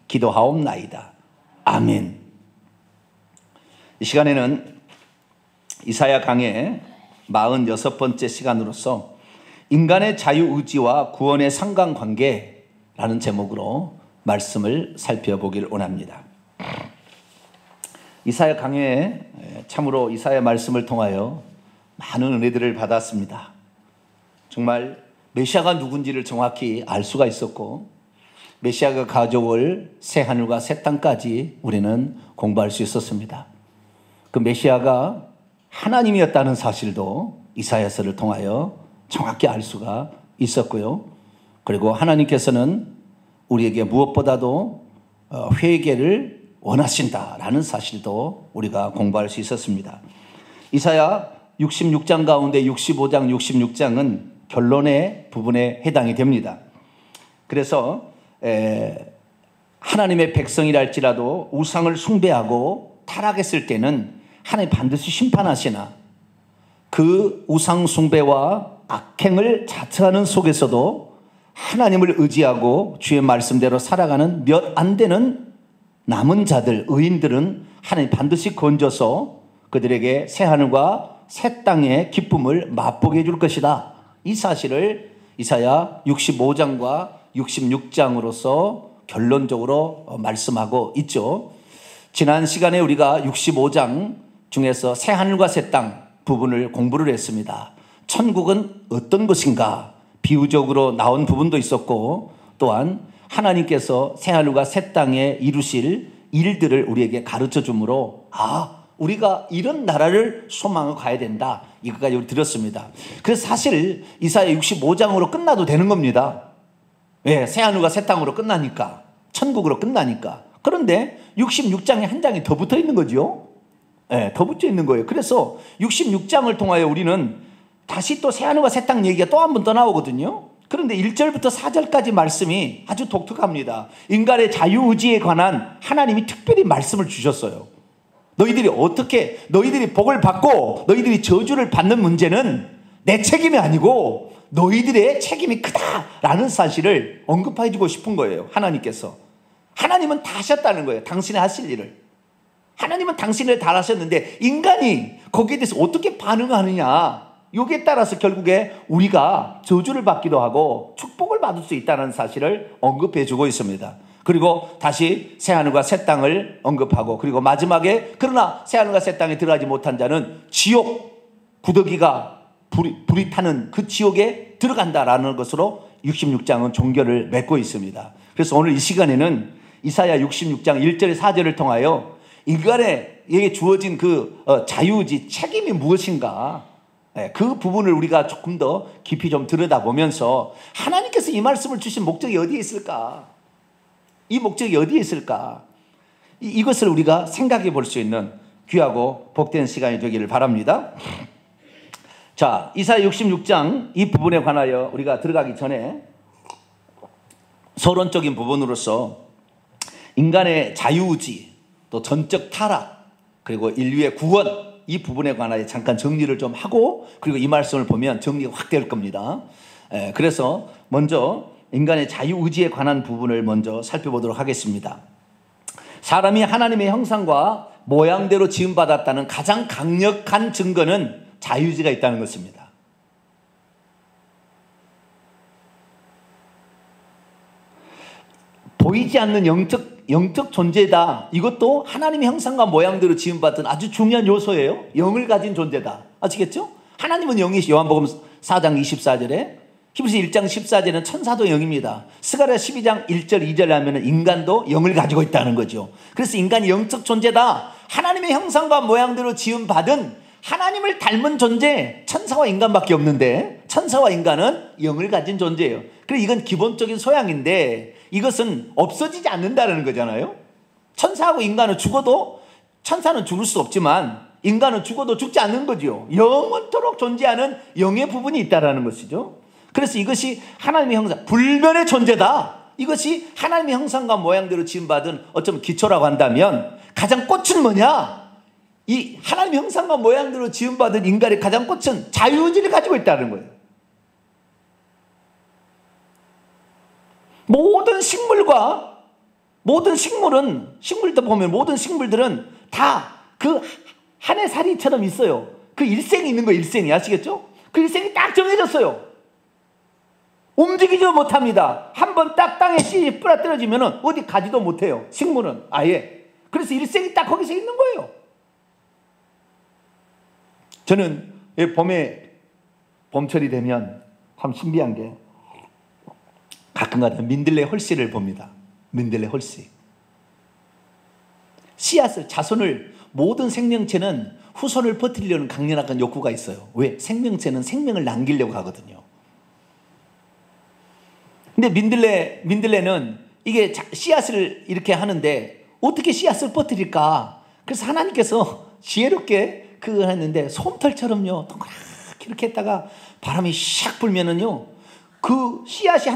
기도하옵나이다. 아멘. 이 시간에는 이사야 강의 46번째 시간으로서 인간의 자유의지와 구원의 상관관계라는 제목으로 말씀을 살펴보길 원합니다. 이사야 강해에 참으로 이사야 말씀을 통하여 많은 은혜들을 받았습니다. 정말 메시아가 누군지를 정확히 알 수가 있었고 메시아가 가져올 새 하늘과 새 땅까지 우리는 공부할 수 있었습니다. 그 메시아가 하나님이었다는 사실도 이사야서를 통하여 정확히 알 수가 있었고요. 그리고 하나님께서는 우리에게 무엇보다도 회개를 원하신다라는 사실도 우리가 공부할 수 있었습니다. 이사야 66장 가운데 65장, 66장은 결론의 부분에 해당이 됩니다. 그래서 하나님의 백성이랄지라도 우상을 숭배하고 타락했을 때는 하나님 반드시 심판하시나 그 우상 숭배와 악행을 자처하는 속에서도 하나님을 의지하고 주의 말씀대로 살아가는 몇 안 되는 남은 자들, 의인들은 하나님 반드시 건져서 그들에게 새 하늘과 새 땅의 기쁨을 맛보게 해줄 것이다. 이 사실을 이사야 65장과 66장으로서 결론적으로 말씀하고 있죠. 지난 시간에 우리가 65장 중에서 새 하늘과 새 땅 부분을 공부를 했습니다. 천국은 어떤 것인가 비유적으로 나온 부분도 있었고 또한 하나님께서 새 하늘과 새 땅에 이루실 일들을 우리에게 가르쳐 주므로 우리가 이런 나라를 소망하고 가야 된다. 이것까지 우리 들었습니다. 그래서 사실 이사야 65장으로 끝나도 되는 겁니다. 왜? 새 하늘과 새 땅으로 끝나니까. 천국으로 끝나니까. 그런데 66장에 한 장이 더 붙어 있는 거죠. 더 붙어 있는 거예요. 그래서 66장을 통하여 우리는 다시 또 새 하늘과 새 땅 얘기가 또 한 번 더 나오거든요. 그런데 1절부터 4절까지 말씀이 아주 독특합니다. 인간의 자유의지에 관한 하나님이 특별히 말씀을 주셨어요. 너희들이 복을 받고 너희들이 저주를 받는 문제는 내 책임이 아니고 너희들의 책임이 크다라는 사실을 언급해 주고 싶은 거예요. 하나님은 다 하셨다는 거예요. 당신이 하실 일을. 하나님은 당신을 다 하셨는데 인간이 거기에 대해서 어떻게 반응하느냐, 여기에 따라서 결국에 우리가 저주를 받기도 하고 축복을 받을 수 있다는 사실을 언급해 주고 있습니다. 그리고 다시 새하늘과 새 땅을 언급하고, 그리고 마지막에 그러나 새하늘과 새 땅에 들어가지 못한 자는 지옥, 구더기가 불이 타는 그 지옥에 들어간다라는 것으로 66장은 종결을 맺고 있습니다. 그래서 오늘 이 시간에는 이사야 66장 1절에 4절을 통하여 인간에게 주어진 그 자유의지 책임이 무엇인가, 그 부분을 우리가 조금 더 깊이 좀 들여다보면서 하나님께서 이 말씀을 주신 목적이 어디에 있을까, 이 목적이 어디에 있을까, 이것을 우리가 생각해 볼 수 있는 귀하고 복된 시간이 되기를 바랍니다. 자, 이사야 66장 이 부분에 관하여 우리가 들어가기 전에 서론적인 부분으로서 인간의 자유의지, 또 전적 타락, 그리고 인류의 구원, 이 부분에 관하여 잠깐 정리를 좀 하고, 그리고 이 말씀을 보면 정리가 확 될 겁니다. 그래서 먼저 인간의 자유의지에 관한 부분을 먼저 살펴보도록 하겠습니다. 사람이 하나님의 형상과 모양대로 지음받았다는 가장 강력한 증거는 자유의지가 있다는 것입니다. 보이지 않는 영적 존재다. 이것도 하나님의 형상과 모양대로 지음받은 아주 중요한 요소예요. 영을 가진 존재다. 아시겠죠? 하나님은 영이시. 요한복음 4장 24절에, 히브리서 1장 14절에는 천사도 영입니다. 스가랴 12장 1절 2절에 하면 인간도 영을 가지고 있다는 거죠. 그래서 인간이 영적 존재다. 하나님의 형상과 모양대로 지음받은 하나님을 닮은 존재, 천사와 인간밖에 없는데 천사와 인간은 영을 가진 존재예요. 그래서 이건 기본적인 소양인데 이것은 없어지지 않는다는 거잖아요. 천사하고 인간은 죽어도, 천사는 죽을 수 없지만 인간은 죽어도 죽지 않는 거죠. 영원토록 존재하는 영의 부분이 있다는 것이죠. 그래서 이것이 하나님의 형상, 불변의 존재다. 이것이 하나님의 형상과 모양대로 지음받은 어쩌면 기초라고 한다면, 가장 꽃은 뭐냐? 이 하나님의 형상과 모양대로 지음받은 인간의 가장 꽃은 자유의지를 가지고 있다는 거예요. 모든 식물과 모든 식물도 보면 모든 식물들은 다 그 한해 살이처럼 있어요. 그 일생이 있는 거예요. 일생이. 아시겠죠? 그 일생이 딱 정해졌어요. 움직이지 못합니다. 한번 딱 땅에 씨앗이 뿌려뜨려지면 어디 가지도 못해요. 식물은 아예. 그래서 일생이 딱 거기서 있는 거예요. 저는 봄철이 되면 참 신비한 게 가끔가다 민들레 홀씨를 봅니다. 민들레 홀씨. 자손을 모든 생명체는 후손을 퍼뜨리려는 강렬한 욕구가 있어요. 왜? 생명체는 생명을 남기려고 하거든요. 근데 민들레는 이게 씨앗을 이렇게 하는데 어떻게 씨앗을 퍼뜨릴까? 그래서 하나님께서 지혜롭게 그걸 했는데 솜털처럼요 동그랗게 이렇게 했다가 바람이 샥 불면은요 그 씨앗이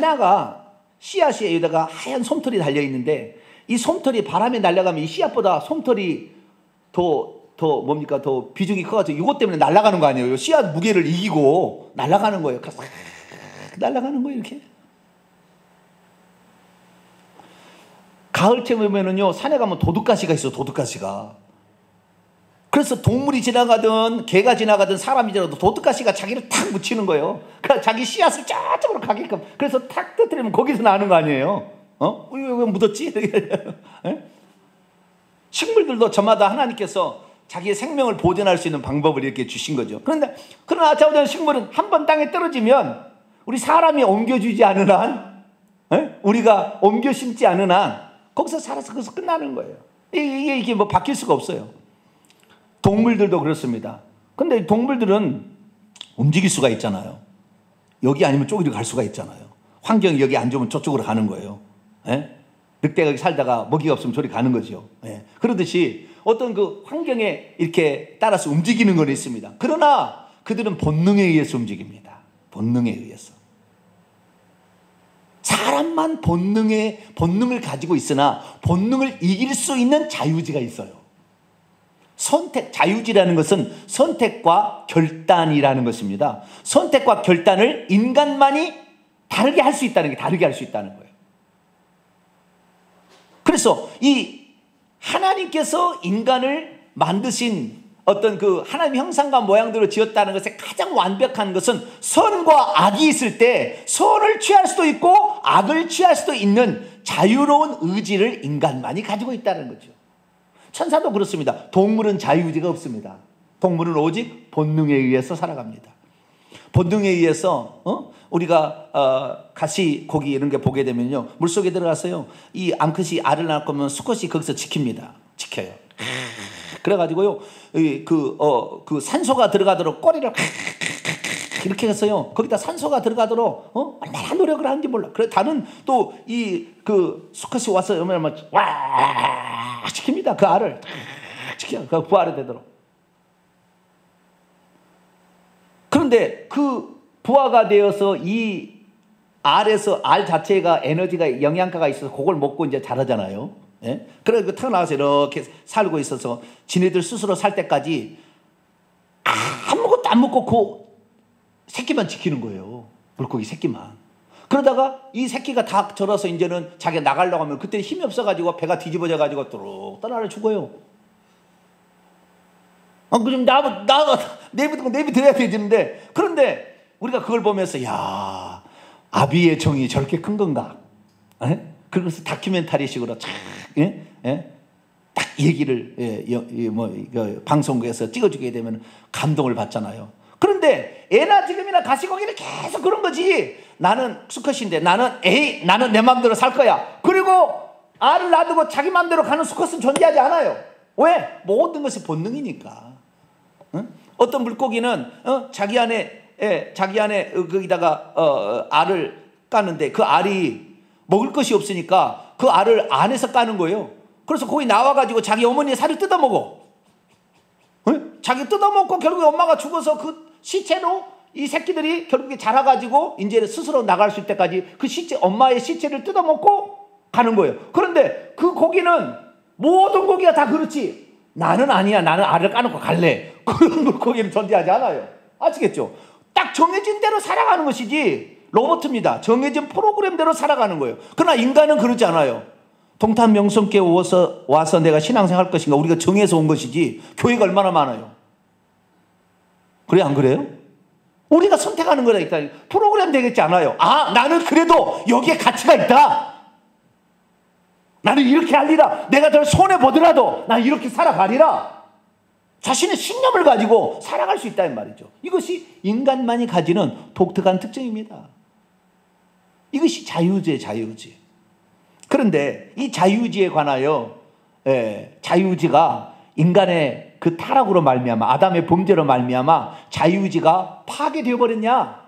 여기다가 하얀 솜털이 달려 있는데 이 솜털이 바람에 날아가면 이 씨앗보다 솜털이 더 비중이 커가지고 이것 때문에 날아가는 거 아니에요. 씨앗 무게를 이기고 날아가는 거예요. 그래서 날아가는 거예요 이렇게. 가을쯤 오면은요 산에 가면 도둑가시가 있어. 도둑가시가. 그래서 동물이 지나가든 개가 지나가든 사람이 지나가도 도둑가시가 자기를 탁 묻히는 거예요. 그러니까 자기 씨앗을 저쪽으로 가게끔. 그래서 탁 터뜨리면 거기서 나는 거 아니에요. 왜 묻었지? 식물들도 저마다 하나님께서 자기의 생명을 보존할 수 있는 방법을 이렇게 주신 거죠. 그러나 저런 식물은 한번 땅에 떨어지면 우리 사람이 옮겨주지 않은 한, 우리가 옮겨 심지 않은 한 거기서 살아서 거기서 끝나는 거예요. 이게 뭐 바뀔 수가 없어요. 동물들도 그렇습니다. 근데 동물들은 움직일 수가 있잖아요. 여기 아니면 저기로 갈 수가 있잖아요. 환경이 여기 안 좋으면 저쪽으로 가는 거예요. 늑대가 여기 살다가 먹이가 없으면 저리 가는 거죠. 그러듯이 어떤 그 환경에 이렇게 따라서 움직이는 건 있습니다. 그러나 그들은 본능에 의해서 움직입니다. 본능에 의해서. 사람만 본능을 가지고 있으나 본능을 이길 수 있는 자유지가 있어요. 자유지라는 것은 선택과 결단이라는 것입니다. 선택과 결단을 인간만이 다르게 할 수 있다는 거예요. 그래서 이 하나님께서 인간을 만드신 어떤 그 하나님의 형상과 모양대로 지었다는 것의 가장 완벽한 것은 선과 악이 있을 때 선을 취할 수도 있고 악을 취할 수도 있는 자유로운 의지를 인간만이 가지고 있다는 거죠. 천사도 그렇습니다. 동물은 자유의지가 없습니다. 동물은 오직 본능에 의해서 살아갑니다. 본능에 의해서 우리가 가시, 고기 이런 게 보게 되면요 물속에 들어가서요 이 암컷이 알을 낳을 거면 수컷이 거기서 지켜요. 그래가지고요 그 산소가 들어가도록 꼬리를 이렇게 해서요 거기다 산소가 들어가도록 얼마나 노력을 하는지 몰라. 그래 다른 또 그 수컷이 와서 얼마나 와 지킵니다. 그 알을 지켜 그 부화가 되도록. 그런데 그 부화가 되어서 이 알에서 알 자체가 에너지가 영양가가 있어서 그걸 먹고 이제 자라잖아요. 그래서 태어나서 이렇게 살고 있어서 지네들 스스로 살 때까지 아무것도 안 먹고 그 새끼만 지키는 거예요. 물고기 새끼만. 그러다가 이 새끼가 다 절어서 이제는 자기가 나가려고 하면 그때 힘이 없어가지고 배가 뒤집어져가지고 뚜룩 떠나려 죽어요. 그럼 내비둬야 되는데 그런데 우리가 그걸 보면서 야 아비의 정이 저렇게 큰 건가? 그래서 다큐멘터리식으로 딱 얘기를 방송국에서 찍어주게 되면 감동을 받잖아요. 그런데 애나 지금이나 가시고기는 계속 그런 거지. 나는 수컷인데 나는 내 마음대로 살 거야. 그리고 알을 놔두고 자기 마음대로 가는 수컷은 존재하지 않아요. 왜? 모든 것이 본능이니까. 어떤 물고기는 자기 안에 거기다가 알을 까는데 그 알이 먹을 것이 없으니까 그 알을 안에서 까는 거예요. 그래서 거기 나와가지고 자기 어머니의 살을 뜯어먹어. 자기 뜯어먹고 결국에 엄마가 죽어서 그 시체로 이 새끼들이 결국에 자라가지고 이제 스스로 나갈 수 있을 때까지 그 엄마의 시체를 뜯어먹고 가는 거예요. 그런데 그 고기는 모든 고기가 다 그렇지. 나는 아니야. 나는 알을 까놓고 갈래. 그런 물고기는 존재하지 않아요. 아시겠죠? 딱 정해진 대로 살아가는 것이지 로봇입니다. 정해진 프로그램대로 살아가는 거예요. 그러나 인간은 그렇지 않아요. 동탄 명성교회 와서 내가 신앙생활 할 것인가? 우리가 정해서 온 것이지 교회가 얼마나 많아요. 그래 안 그래요? 우리가 선택하는 거라니까. 프로그램 되겠지 않아요. 아, 나는 그래도 여기에 가치가 있다. 나는 이렇게 하리라. 내가 덜 손해보더라도 나는 이렇게 살아가리라. 자신의 신념을 가지고 살아갈 수 있다는 말이죠. 이것이 인간만이 가지는 독특한 특징입니다. 이것이 자유의지예요, 자유의지. 그런데 이 자유의지에 관하여 자유의지가 인간의 그 타락으로 말미암아, 아담의 범죄로 말미암아 자유의지가 파괴되어 버렸냐?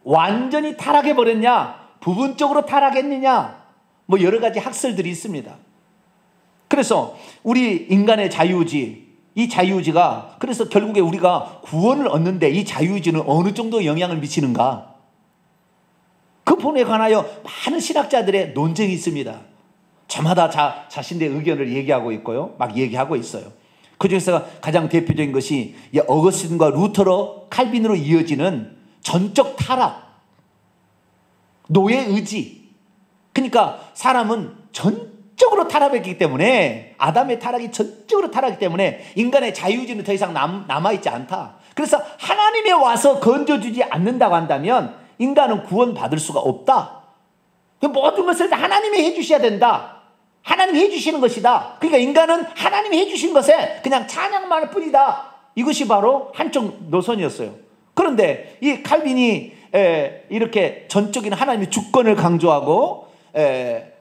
완전히 타락해 버렸냐? 부분적으로 타락했느냐? 뭐 여러 가지 학설들이 있습니다. 그래서 우리 인간의 자유의지, 이 자유의지가 그래서 결국에 우리가 구원을 얻는데 이 자유의지는 어느 정도 영향을 미치는가? 그 부분에 관하여 많은 신학자들의 논쟁이 있습니다. 저마다 자신의 의견을 얘기하고 있고요. 막 얘기하고 있어요. 그 중에서 가장 대표적인 것이 어거스틴과 루터로 칼빈으로 이어지는 전적 타락, 노예의지. 그러니까 사람은 전적으로 타락했기 때문에, 아담의 타락이 전적으로 타락했기 때문에 인간의 자유의지는 더 이상 남아있지 않다. 그래서 하나님이 와서 건져주지 않는다고 한다면 인간은 구원받을 수가 없다. 모든 것을 다 하나님이 해주셔야 된다. 하나님이 해주시는 것이다. 그러니까 인간은 하나님이 해주신 것에 그냥 찬양만 할 뿐이다. 이것이 바로 한쪽 노선이었어요. 그런데 이 칼빈이 이렇게 전적인 하나님의 주권을 강조하고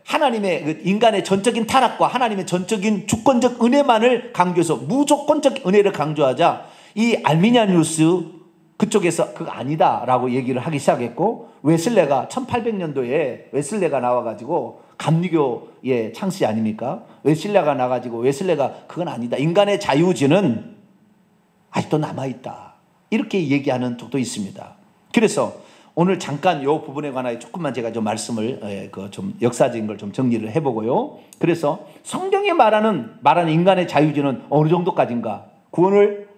하나님의 인간의 전적인 타락과 하나님의 전적인 주권적 은혜만을 강조해서 무조건적 은혜를 강조하자 이 알미니아누스 그쪽에서 그거 아니다라고 얘기를 하기 시작했고, 웨슬레가 1800년도에 웨슬레가 나와가지고 감리교의 창시 아닙니까? 웨슬레가 나가지고 웨슬레가 그건 아니다. 인간의 자유의지는 아직도 남아있다. 이렇게 얘기하는 쪽도 있습니다. 그래서 오늘 잠깐 이 부분에 관하여 조금만 제가 좀 말씀을 좀 역사적인 걸 좀 정리를 해보고요. 그래서 성경이 말하는 인간의 자유의지는 어느 정도까지인가? 구원을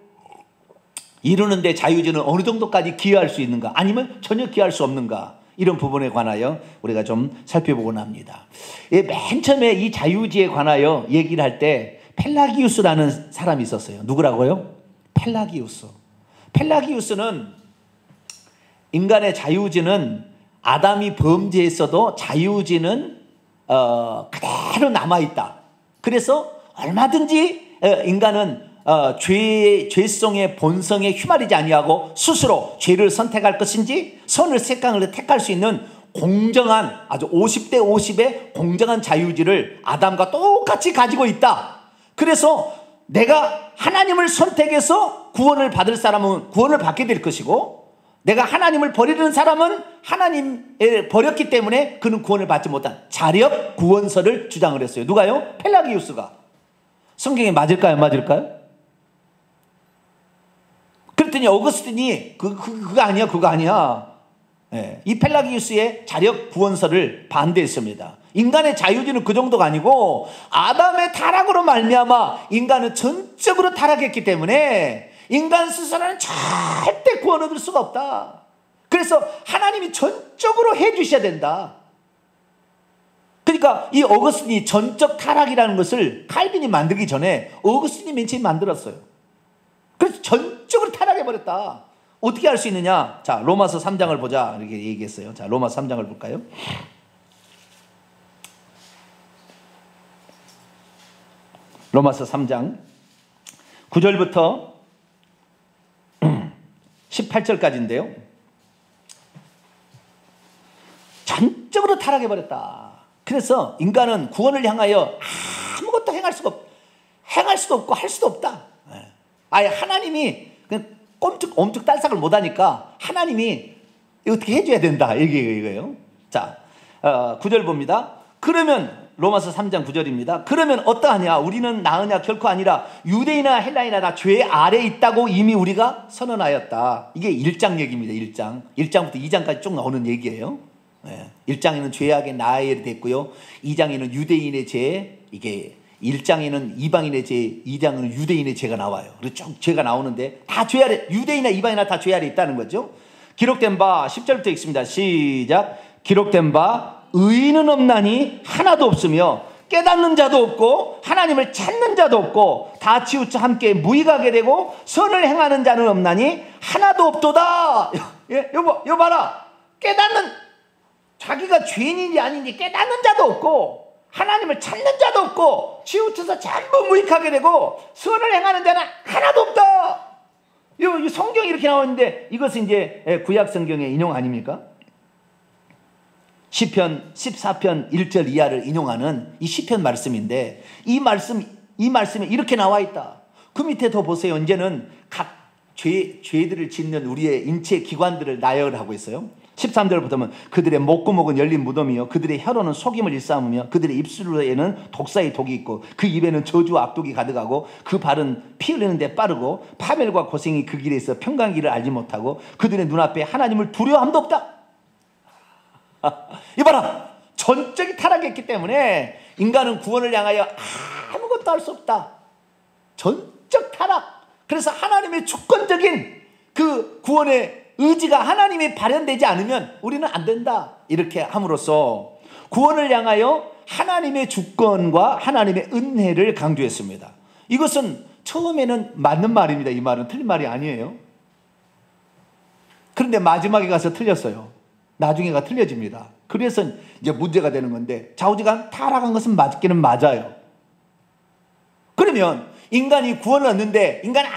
이루는데 자유의지는 어느 정도까지 기여할 수 있는가? 아니면 전혀 기여할 수 없는가? 이런 부분에 관하여 우리가 좀 살펴보곤 합니다. 맨 처음에 이 자유의지에 관하여 얘기를 할 때 펠라기우스라는 사람이 있었어요. 누구라고요? 펠라기우스. 펠라기우스는 인간의 자유의지는 아담이 범죄했어도 자유의지는 그대로 남아있다. 그래서 얼마든지 인간은 죄성의 본성에 휘말리지 아니하고 스스로 죄를 선택할 것인지 선을 택할 수 있는 공정한, 아주 50대 50의 공정한 자유의지를 아담과 똑같이 가지고 있다. 그래서 내가 하나님을 선택해서 구원을 받을 사람은 구원을 받게 될 것이고, 내가 하나님을 버리는 사람은 하나님을 버렸기 때문에 그는 구원을 받지 못한 자력 구원설을 주장을 했어요. 누가요? 펠라기우스가. 성경에 맞을까요? 맞을까요? 그랬더니 어거스틴이 그거 아니야, 그거 아니야. 이 펠라기우스의 자력 구원설을 반대했습니다. 인간의 자유의지는 그 정도가 아니고 아담의 타락으로 말미암아 인간은 전적으로 타락했기 때문에 인간 스스로는 절대 구원 얻을 수가 없다. 그래서 하나님이 전적으로 해주셔야 된다. 그러니까 이 어거스틴이 전적 타락이라는 것을 칼빈이 만들기 전에 어거스틴이 맨 처음 만들었어요. 그래서 전적으로 타락해버렸다. 어떻게 할 수 있느냐? 자, 로마서 3장을 보자. 이렇게 얘기했어요. 자, 로마서 3장을 볼까요? 로마서 3장 9절부터 18절까지인데요. 전적으로 타락해버렸다. 그래서 인간은 구원을 향하여 아무것도 행할 수도 없고 할 수도 없다. 아예 하나님이 그냥 엄죽달싹을 못하니까 하나님이 어떻게 해줘야 된다. 이거예요. 자, 9절 봅니다. 그러면 로마서 3장 9절입니다. 그러면 어떠하냐? 우리는 나으냐? 결코 아니라 유대인이나 헬라인이나 다 죄 아래에 있다고 이미 우리가 선언하였다. 이게 1장 얘기입니다. 1장부터 2장까지 쭉 나오는 얘기예요. 1장에는 죄악의 나열이 됐고요. 2장에는 유대인의 죄, 이게 1장에는 이방인의 죄, 2장에는 유대인의 죄가 나와요. 그래서 쭉 죄가 나오는데 다 죄 아래, 유대인이나 이방인이나 다 죄 아래 있다는 거죠. 기록된 바 10절부터 읽습니다. 시작. 기록된 바 의인은 없나니 하나도 없으며 깨닫는 자도 없고 하나님을 찾는 자도 없고 다 치우쳐 함께 무익하게 되고 선을 행하는 자는 없나니 하나도 없도다. 여보 봐라. 깨닫는, 자기가 죄인인지 아닌지 깨닫는 자도 없고 하나님을 찾는 자도 없고 치우쳐서 전부 무익하게 되고 선을 행하는 자는 하나도 없다. 이 성경이 이렇게 나오는데 이것은 이제 구약 성경의 인용 아닙니까? 시편 14편 1절 이하를 인용하는 이 시편 말씀인데 이 말씀에 이렇게 나와 있다. 그 밑에 더 보세요. 이제는 각 죄들을 짓는 우리의 인체 기관들을 나열하고 있어요. 13절부터 보면 그들의 목구멍은 열린 무덤이요 그들의 혀로는 속임을 일삼으며 그들의 입술에는 독사의 독이 있고 그 입에는 저주와 악독이 가득하고 그 발은 피 흘리는 데 빠르고 파멸과 고생이 그 길에 있어 평강길을 알지 못하고 그들의 눈앞에 하나님을 두려워함도 없다. 이봐라, 전적이 타락했기 때문에 인간은 구원을 향하여 아무것도 할 수 없다. 전적 타락. 그래서 하나님의 주권적인 그 구원의 의지가 하나님이 발현되지 않으면 우리는 안 된다. 이렇게 함으로써 구원을 향하여 하나님의 주권과 하나님의 은혜를 강조했습니다. 이것은 처음에는 맞는 말입니다. 이 말은 틀린 말이 아니에요. 그런데 마지막에 가서 틀렸어요. 나중에가 틀려집니다. 그래서 이제 문제가 되는 건데 좌우지간 타락한 것은 맞기는 맞아요. 그러면 인간이 구원을 얻는데 인간은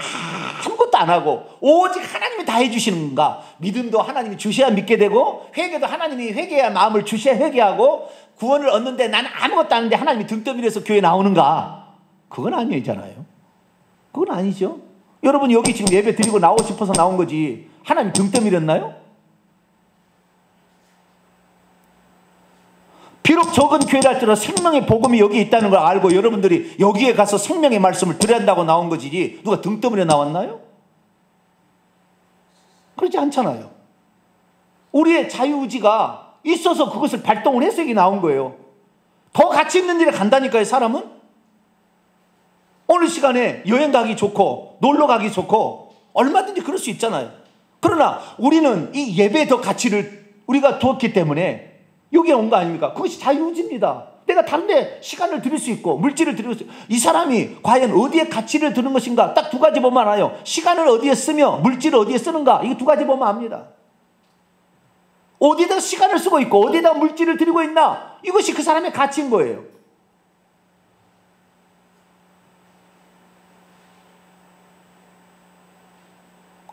아무것도 안 하고 오직 하나님이 다 해주시는 건가? 믿음도 하나님이 주셔야 믿게 되고 회개도 하나님이 회개해야 마음을 주셔야 회개하고 구원을 얻는데 나는 아무것도 안 하는데 하나님이 등떠밀어서 교회 나오는가? 그건 아니잖아요. 그건 아니죠. 여러분 여기 지금 예배 드리고 나오고 싶어서 나온 거지 하나님 등떠밀었나요? 비록 적은 교회라 할지라도 생명의 복음이 여기 있다는 걸 알고 여러분들이 여기에 가서 생명의 말씀을 드려야 한다고 나온 거지 누가 등 떠밀어 나왔나요? 그렇지 않잖아요. 우리의 자유의지가 있어서 그것을 발동을 해서 여기 나온 거예요. 더 가치 있는 일에 간다니까요. 사람은 어느 시간에 여행 가기 좋고 놀러 가기 좋고 얼마든지 그럴 수 있잖아요. 그러나 우리는 이 예배에 더 가치를 우리가 두었기 때문에 여기에 온 거 아닙니까? 그것이 자유의지입니다. 내가 다른 데 시간을 들일 수 있고 물질을 들일 수 있고 이 사람이 과연 어디에 가치를 두는 것인가? 딱 두 가지 보면 알아요. 시간을 어디에 쓰며 물질을 어디에 쓰는가? 이거 두 가지 보면 압니다. 어디에다 시간을 쓰고 있고 어디에다 물질을 들이고 있나? 이것이 그 사람의 가치인 거예요.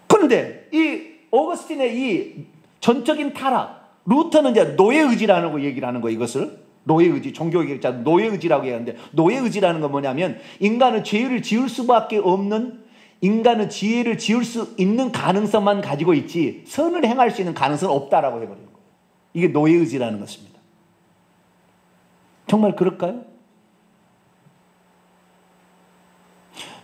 그런데 이 어거스틴의 이 전적인 타락, 루터는 이제 노예의지라는 거 얘기를 하는 거예요. 이것을 노예의지, 종교개혁자 노예의지라고 얘기하는데 노예의지라는 건 뭐냐면 인간은 죄를 지을 수밖에 없는 인간은 지혜를 지을 수 있는 가능성만 가지고 있지 선을 행할 수 있는 가능성은 없다라고 해버리는 거예요. 이게 노예의지라는 것입니다. 정말 그럴까요?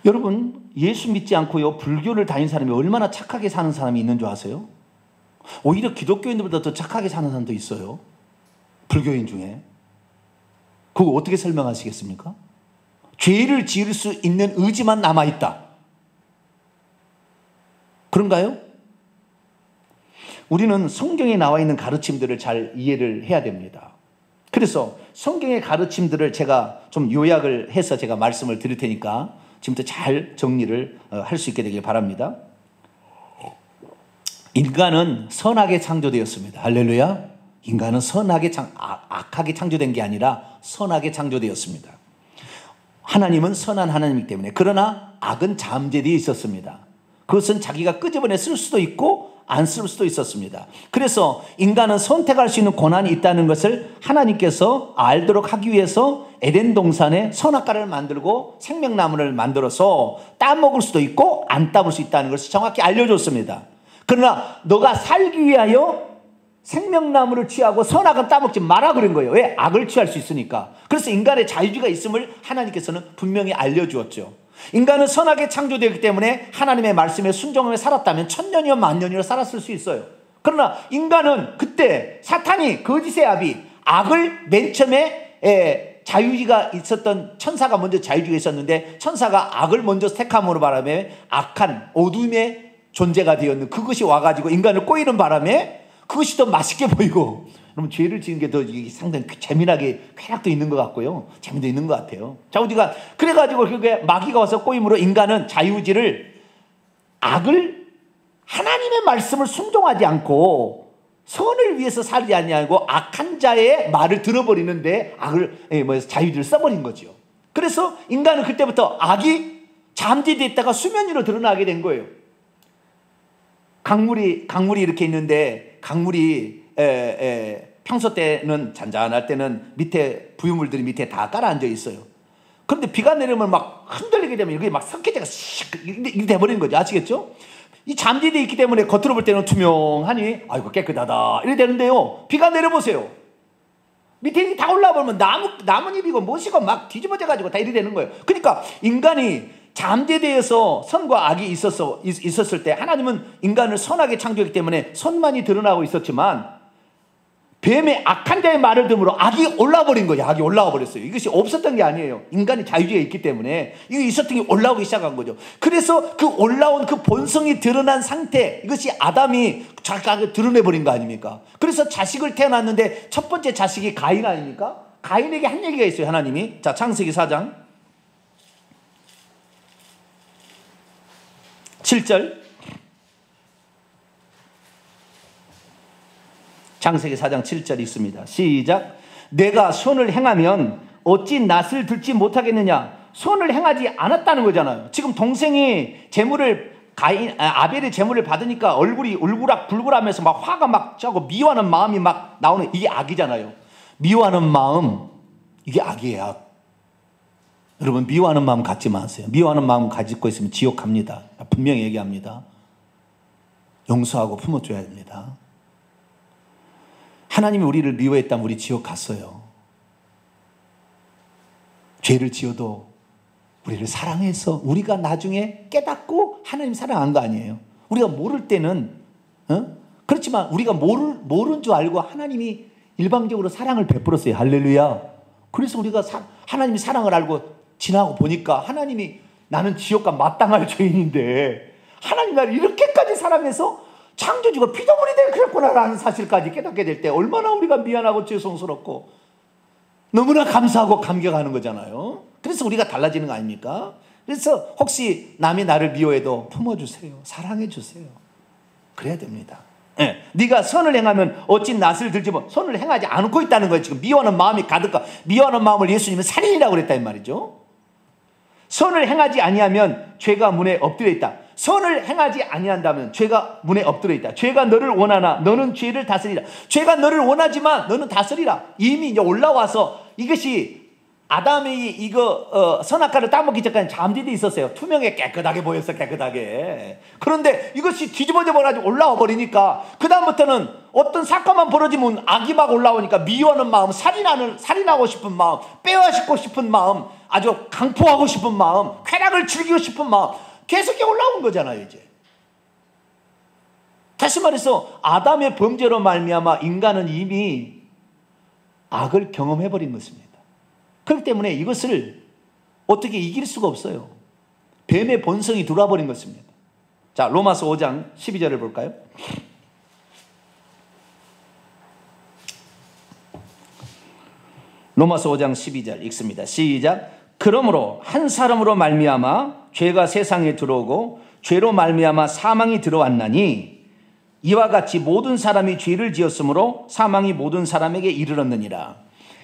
여러분 예수 믿지 않고요 불교를 다닌 사람이 얼마나 착하게 사는 사람이 있는 줄 아세요? 오히려 기독교인들보다 더 착하게 사는 사람도 있어요. 불교인 중에. 그거 어떻게 설명하시겠습니까? 죄를 지을 수 있는 의지만 남아있다. 그런가요? 우리는 성경에 나와 있는 가르침들을 잘 이해를 해야 됩니다. 그래서 성경의 가르침들을 제가 좀 요약을 해서 제가 말씀을 드릴 테니까 지금부터 잘 정리를 할 수 있게 되길 바랍니다. 인간은 선하게 창조되었습니다. 할렐루야. 인간은 악하게 창조된 게 아니라 선하게 창조되었습니다. 하나님은 선한 하나님이기 때문에. 그러나 악은 잠재되어 있었습니다. 그것은 자기가 끄집어내 쓸 수도 있고 안 쓸 수도 있었습니다. 그래서 인간은 선택할 수 있는 권한이 있다는 것을 하나님께서 알도록 하기 위해서 에덴 동산에 선악과를 만들고 생명나무를 만들어서 따먹을 수도 있고 안 따먹을 수 있다는 것을 정확히 알려줬습니다. 그러나 너가 살기 위하여 생명나무를 취하고 선악은 따먹지 마라 그런 거예요. 왜? 악을 취할 수 있으니까. 그래서 인간의 자유주의가 있음을 하나님께서는 분명히 알려주었죠. 인간은 선하게 창조되었기 때문에 하나님의 말씀에 순종하며 살았다면 1000년이요 만년이요 살았을 수 있어요. 그러나 인간은 그때 사탄이 거짓의 아비 악을 맨 처음에 자유주의가 있었던 천사가 먼저 자유주의가 있었는데 천사가 악을 먼저 택함으로 바람에 악한 어둠의 존재가 되었는 그것이 와가지고 인간을 꼬이는 바람에 그것이 더 맛있게 보이고 그럼 죄를 지은 게 더 상당히 재미나게 쾌락도 있는 것 같고요. 재미도 있는 것 같아요. 자, 우리가 그래가지고 그게 마귀가 와서 꼬임으로 인간은 자유의지를 악을 하나님의 말씀을 순종하지 않고 선을 위해서 살지 아니하고 악한 자의 말을 들어버리는데 악을 자유의지를 써버린 거죠. 그래서 인간은 그때부터 악이 잠재되었다가 수면 위로 드러나게 된 거예요. 강물이 이렇게 있는데 강물이 평소 때는 잔잔할 때는 밑에 부유물들이 밑에 다 깔아앉아 있어요. 그런데 비가 내리면 막 흔들리게 되면 이게 막 석회제가 이렇게 돼버리는 거죠. 아시겠죠? 이 잠재되어 있기 때문에 겉으로 볼 때는 투명하니 아이고 깨끗하다 이래 되는데요. 비가 내려보세요. 밑에 다 올라오면 나뭇잎이고 무엇이고 막 뒤집어져가지고 다 이래 되는 거예요. 그러니까 인간이 잠재되어서 선과 악이 있었을 때 하나님은 인간을 선하게 창조했기 때문에 선만이 드러나고 있었지만 뱀의 악한 자의 말을 들으므로 악이 올라와 버린 거예요. 악이 올라와 버렸어요. 이것이 없었던 게 아니에요. 인간이 자유주의에 있기 때문에 이거 있었던 게 올라오기 시작한 거죠. 그래서 그 올라온 그 본성이 드러난 상태, 이것이 아담이 자기가 드러내버린 거 아닙니까? 그래서 자식을 태어났는데 첫 번째 자식이 가인 아닙니까? 가인에게 한 얘기가 있어요. 하나님이. 자, 창세기 4장 7절. 창세기 4장 7절 있습니다. 시작. 내가 선을 행하면 어찌 낯을 들지 못하겠느냐. 선을 행하지 않았다는 거잖아요. 지금 동생이 아벨의 재물을 받으니까 얼굴이 울그락불그라면서 막 화가 막 짜고 미워하는 마음이 막 나오는, 이게 악이잖아요. 미워하는 마음, 이게 악이에요. 악. 여러분, 미워하는 마음 갖지 마세요. 미워하는 마음 가지고 있으면 지옥 갑니다. 분명히 얘기합니다. 용서하고 품어줘야 됩니다. 하나님이 우리를 미워했다면 우리 지옥 갔어요. 죄를 지어도 우리를 사랑해서 우리가 나중에 깨닫고 하나님 사랑한 거 아니에요. 우리가 모를 때는 그렇지만 우리가 모른 줄 알고 하나님이 일방적으로 사랑을 베풀었어요. 할렐루야. 그래서 우리가 하나님이 사랑을 알고 지나고 보니까 하나님이 나는 지옥 가 마땅할 죄인인데 하나님 나를 이렇게까지 사랑해서 창조주가 피조물이 그랬구나라는 사실까지 깨닫게 될 때 얼마나 우리가 미안하고 죄송스럽고 너무나 감사하고 감격하는 거잖아요. 그래서 우리가 달라지는 거 아닙니까? 그래서 혹시 남이 나를 미워해도 품어주세요. 사랑해주세요. 그래야 됩니다. 네. 네가 선을 행하면 어찌 낯을 들지 못. 선을 행하지 않고 있다는 거예요. 지금 미워하는 마음이 가득하. 미워하는 마음을 예수님은 살인이라고 그랬다 이 말이죠. 선을 행하지 아니하면 죄가 문에 엎드려 있다. 선을 행하지 아니한다면 죄가 문에 엎드려 있다. 죄가 너를 원하나 너는 죄를 다스리라. 죄가 너를 원하지만 너는 다스리라. 이미 이제 올라와서 이것이 아담이 선악과를 따먹기 전까지 잠재되어 있었어요. 투명해 깨끗하게 보였어. 깨끗하게. 그런데 이것이 뒤집어져 버려가지고 올라와 버리니까 그 다음부터는 어떤 사건만 벌어지면 악이 막 올라오니까 미워하는 마음, 살인하고 싶은 마음, 빼앗고 싶은 마음, 아주 강포하고 싶은 마음, 쾌락을 즐기고 싶은 마음 계속 올라온 거잖아요. 이제 다시 말해서 아담의 범죄로 말미암아 인간은 이미 악을 경험해버린 것입니다. 그렇기 때문에 이것을 어떻게 이길 수가 없어요. 뱀의 본성이 들어와 버린 것입니다. 자, 로마서 5장 12절을 볼까요? 로마서 5장 12절 읽습니다. 시작. 그러므로 한 사람으로 말미암아 죄가 세상에 들어오고 죄로 말미암아 사망이 들어왔나니 이와 같이 모든 사람이 죄를 지었으므로 사망이 모든 사람에게 이르렀느니라.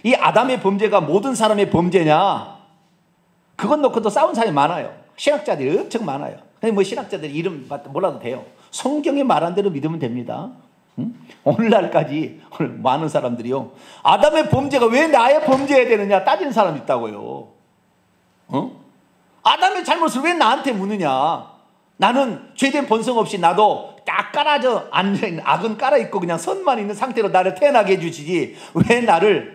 이 아담의 범죄가 모든 사람의 범죄냐? 그것 놓고도 싸운 사람이 많아요. 신학자들이 엄청 많아요. 근데 신학자들 이름 몰라도 돼요. 성경에 말한 대로 믿으면 됩니다. 오늘날까지 많은 사람들이요, 아담의 범죄가 왜 나의 범죄해야 되느냐 따지는 사람이 있다고요. 아담의 잘못을 왜 나한테 묻느냐? 나는 죄된 본성 없이 나도 딱 깔아져 앉아있는, 악은 깔아있고 그냥 선만 있는 상태로 나를 태어나게 해주시지 왜 나를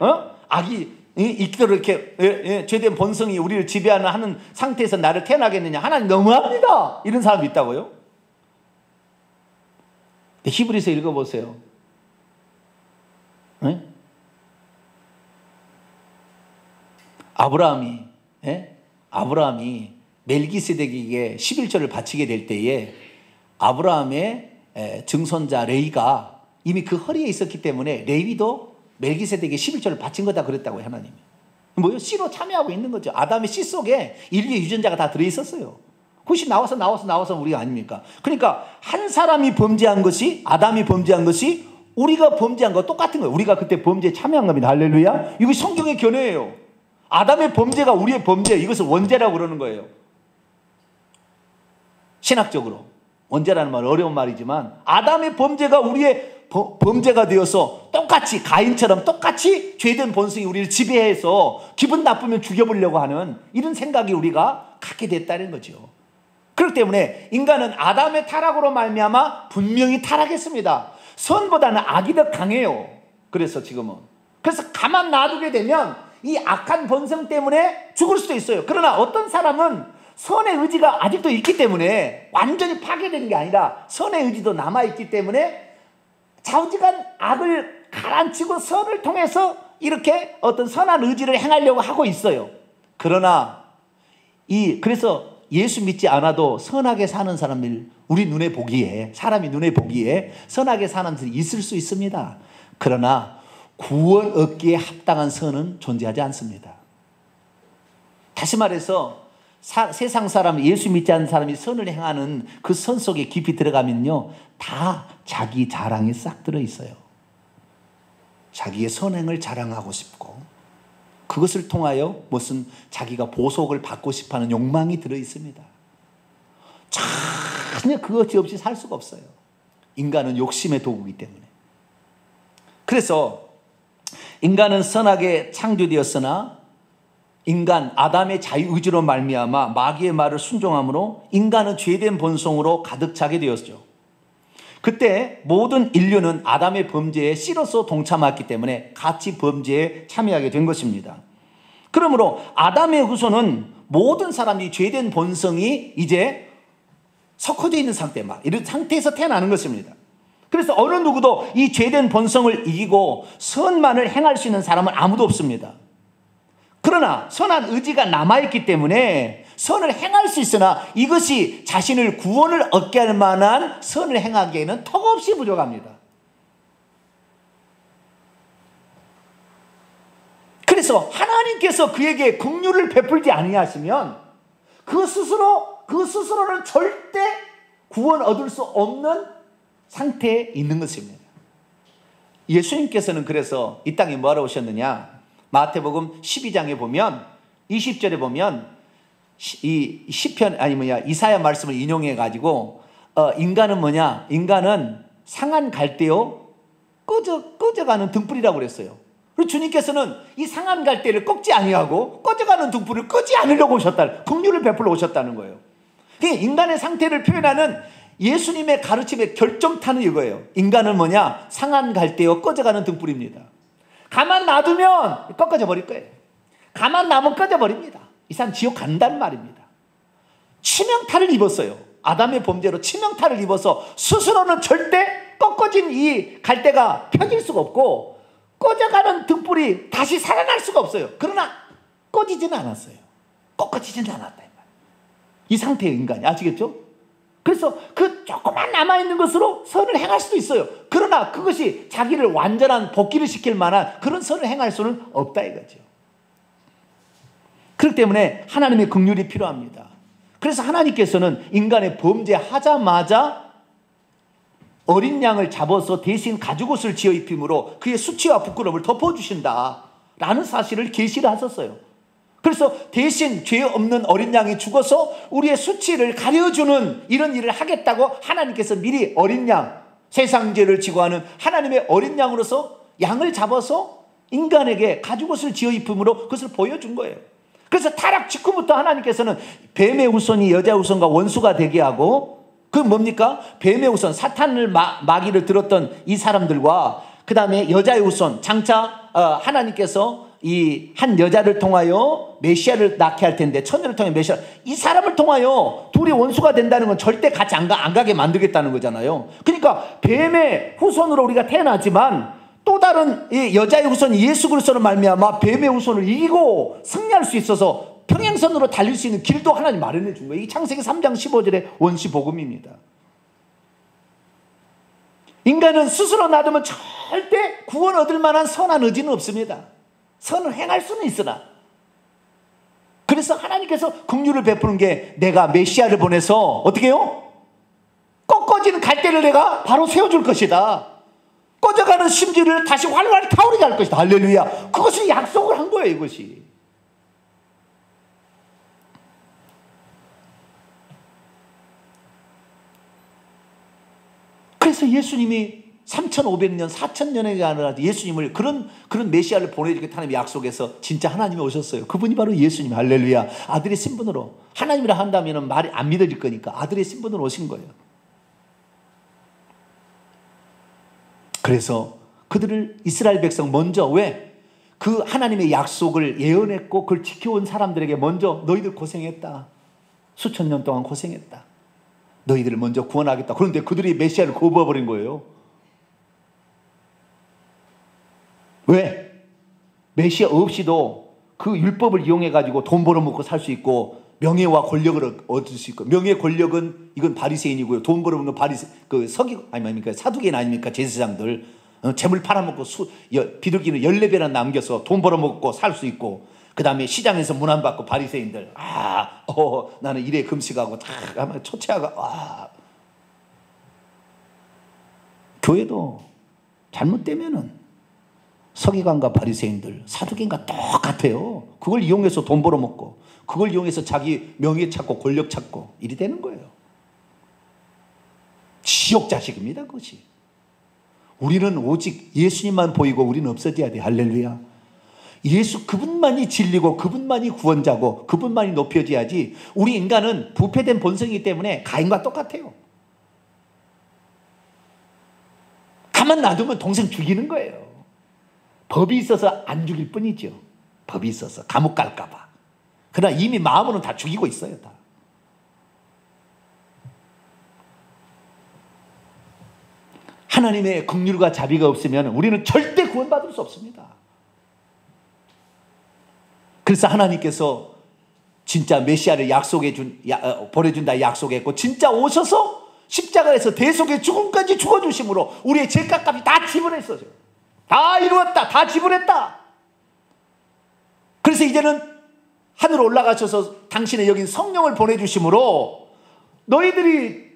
악이 있도록 이렇게 죄된 본성이 우리를 지배하는 상태에서 나를 태어나겠느냐? 하나님 너무합니다. 이런 사람이 있다고요. 히브리서 읽어보세요. 아브라함이 멜기세덱에게 11조를 바치게 될 때에 아브라함의 증손자 레위가 이미 그 허리에 있었기 때문에 레위도 멜기세덱에게 11조를 바친 거다 그랬다고요, 하나님이. 뭐요? 씨로 참여하고 있는 거죠. 아담의 씨 속에 인류의 유전자가 다 들어있었어요. 그것이 나와서 우리가 아닙니까? 그러니까 한 사람이 범죄한 것이, 아담이 범죄한 것이 우리가 범죄한 거 똑같은 거예요. 우리가 그때 범죄에 참여한 겁니다. 할렐루야. 이거 성경의 견해예요. 아담의 범죄가 우리의 범죄, 이것을 원죄라고 그러는 거예요. 신학적으로. 원죄라는 말은 어려운 말이지만 아담의 범죄가 우리의 범죄가 되어서 똑같이, 가인처럼 똑같이 죄된 본성이 우리를 지배해서 기분 나쁘면 죽여보려고 하는 이런 생각이 우리가 갖게 됐다는 거죠. 그렇기 때문에 인간은 아담의 타락으로 말미암아 분명히 타락했습니다. 선보다는 악이 더 강해요. 그래서 지금은. 그래서 가만 놔두게 되면 이 악한 본성 때문에 죽을 수도 있어요. 그러나 어떤 사람은 선의 의지가 아직도 있기 때문에 완전히 파괴되는 게 아니라 선의 의지도 남아있기 때문에 좌우지간 악을 가라앉히고 선을 통해서 이렇게 어떤 선한 의지를 행하려고 하고 있어요. 그러나 그래서 예수 믿지 않아도 선하게 사는 사람들, 우리 눈에 보기에, 사람이 눈에 보기에 선하게 사는 사람들이 있을 수 있습니다. 그러나 구원 얻기에 합당한 선은 존재하지 않습니다. 다시 말해서 세상 사람, 예수 믿지 않는 사람이 선을 행하는 그 선 속에 깊이 들어가면요, 다 자기 자랑이 싹 들어있어요. 자기의 선행을 자랑하고 싶고, 그것을 통하여 무슨 자기가 보석을 받고 싶어하는 욕망이 들어있습니다. 전혀 그것 없이 살 수가 없어요. 인간은 욕심의 도구이기 때문에. 그래서 인간은 선하게 창조되었으나 인간 아담의 자유의지로 말미암아 마귀의 말을 순종함으로 인간은 죄된 본성으로 가득 차게 되었죠. 그때 모든 인류는 아담의 범죄에 씨로서 동참했기 때문에 같이 범죄에 참여하게 된 것입니다. 그러므로 아담의 후손은 모든 사람이 죄된 본성이 이제 섞어져 있는 상태, 이런 상태에서 태어나는 것입니다. 그래서 어느 누구도 이 죄된 본성을 이기고 선만을 행할 수 있는 사람은 아무도 없습니다. 그러나 선한 의지가 남아있기 때문에 선을 행할 수 있으나 이것이 자신을 구원을 얻게 할 만한 선을 행하기에는 턱없이 부족합니다. 그래서 하나님께서 그에게 긍휼을 베풀지 아니하시면 그 스스로는 절대 구원 얻을 수 없는 상태에 있는 것입니다. 예수님께서는 그래서 이 땅에 뭐하러 오셨느냐? 마태복음 12장에 보면 20절에 보면 이 시편 이사야 말씀을 인용해 가지고 인간은 뭐냐? 인간은 상한 갈대요 꺼져가는 등불이라고 그랬어요. 그리고 주님께서는 이 상한 갈대를 꺾지 아니하고 꺼져가는 등불을 끄지 않으려고 오셨다. 긍휼을 베풀러 오셨다는 거예요. 인간의 상태를 표현하는 예수님의 가르침의 결정타는 이거예요. 인간은 뭐냐? 상한 갈대요 꺼져가는 등불입니다. 가만 놔두면 꺾어져 버릴 거예요. 가만 놔두면 꺼져 버립니다. 이 사람 지옥 간다는 말입니다. 치명타를 입었어요. 아담의 범죄로 치명타를 입어서 스스로는 절대 꺾어진 이 갈대가 펴질 수가 없고 꺼져가는 등불이 다시 살아날 수가 없어요. 그러나 꺼지지는 않았어요. 꺾어지지는 않았다. 이 상태의 인간이. 아시겠죠? 그래서 그 조금만 남아있는 것으로 선을 행할 수도 있어요. 그러나 그것이 자기를 완전한 복귀를 시킬 만한 그런 선을 행할 수는 없다 이거죠. 그렇기 때문에 하나님의 긍휼이 필요합니다. 그래서 하나님께서는 인간의 범죄하자마자 어린 양을 잡아서 대신 가죽옷을 지어 입힘으로 그의 수치와 부끄러움을 덮어주신다 라는 사실을 계시를 하셨어요. 그래서 대신 죄 없는 어린 양이 죽어서 우리의 수치를 가려주는 이런 일을 하겠다고 하나님께서 미리 어린 양, 세상 죄를 지고 하는 하나님의 어린 양으로서 양을 잡아서 인간에게 가죽옷을 지어 입힘으로 그것을 보여준 거예요. 그래서 타락 직후부터 하나님께서는 뱀의 후손이 여자의 후손과 원수가 되게 하고, 그 뭡니까? 뱀의 후손, 사탄을 마귀를 들었던 이 사람들과 그 다음에 여자의 후손, 장차 하나님께서 이 한 여자를 통하여 메시아를 낳게 할 텐데, 처녀를 통해 메시아, 이 사람을 통하여 둘이 원수가 된다는 건 절대 같이 안 가게 만들겠다는 거잖아요. 그러니까 뱀의 후손으로 우리가 태어나지만 또 다른 이 여자의 후손 예수 그리스도로 말미암아 뱀의 후손을 이기고 승리할 수 있어서 평행선으로 달릴 수 있는 길도 하나님 마련해 준 거예요. 이 창세기 3장 15절의 원시 복음입니다. 인간은 스스로 놔두면 절대 구원 얻을 만한 선한 의지는 없습니다. 선을 행할 수는 있으나. 그래서 하나님께서 긍휼을 베푸는 게 내가 메시아를 보내서 어떻게 해요? 꺾어지는 갈대를 내가 바로 세워줄 것이다. 꺼져가는 심지를 다시 활활 타오르게 할 것이다. 할렐루야. 그것을 약속을 한 거예요, 이것이. 그래서 예수님이 3,500년, 4,000년에 아니라 예수님을 그런 메시아를 보내주겠다 하나님이 약속해서 진짜 하나님이 오셨어요. 그분이 바로 예수님. 할렐루야. 아들의 신분으로. 하나님이라 한다면 말이 안 믿어질 거니까 아들의 신분으로 오신 거예요. 그래서 그들을 이스라엘 백성 먼저 왜? 그 하나님의 약속을 예언했고 그걸 지켜온 사람들에게 먼저 너희들 고생했다. 수천 년 동안 고생했다. 너희들을 먼저 구원하겠다. 그런데 그들이 메시아를 거부해버린 거예요. 왜? 메시아 없이도 그 율법을 이용해가지고 돈 벌어먹고 살 수 있고 명예와 권력을 얻을 수 있고 명예 권력은 이건 바리새인이고요. 돈 벌어먹는 그 아닙니까? 사두개인 아닙니까? 제사장들 재물 팔아먹고 비둘기는 14배나 남겨서 돈 벌어먹고 살 수 있고 그 다음에 시장에서 문안받고 바리새인들 나는 일에 금식하고 다 초췌하고 교회도 잘못되면은 서기관과 바리새인들 사두개인과 똑같아요. 그걸 이용해서 돈 벌어먹고 그걸 이용해서 자기 명예 찾고 권력 찾고 이리 되는 거예요. 지옥 자식입니다, 그것이. 우리는 오직 예수님만 보이고 우리는 없어져야 돼. 할렐루야. 예수 그분만이 진리고 그분만이 구원자고 그분만이 높여져야지. 우리 인간은 부패된 본성이기 때문에 가인과 똑같아요. 가만 놔두면 동생 죽이는 거예요. 법이 있어서 안 죽일 뿐이죠. 법이 있어서 감옥 갈까 봐. 그러나 이미 마음으로는 다 죽이고 있어요. 다. 하나님의 긍휼과 자비가 없으면 우리는 절대 구원받을 수 없습니다. 그래서 하나님께서 진짜 메시아를 보내준다 약속했고 진짜 오셔서 십자가에서 대속의 죽음까지 죽어주심으로 우리의 죄값이 다 지불했어요. 다 이루었다. 다 지불했다. 그래서 이제는 하늘로 올라가셔서 당신의 여긴 성령을 보내주심으로 너희들이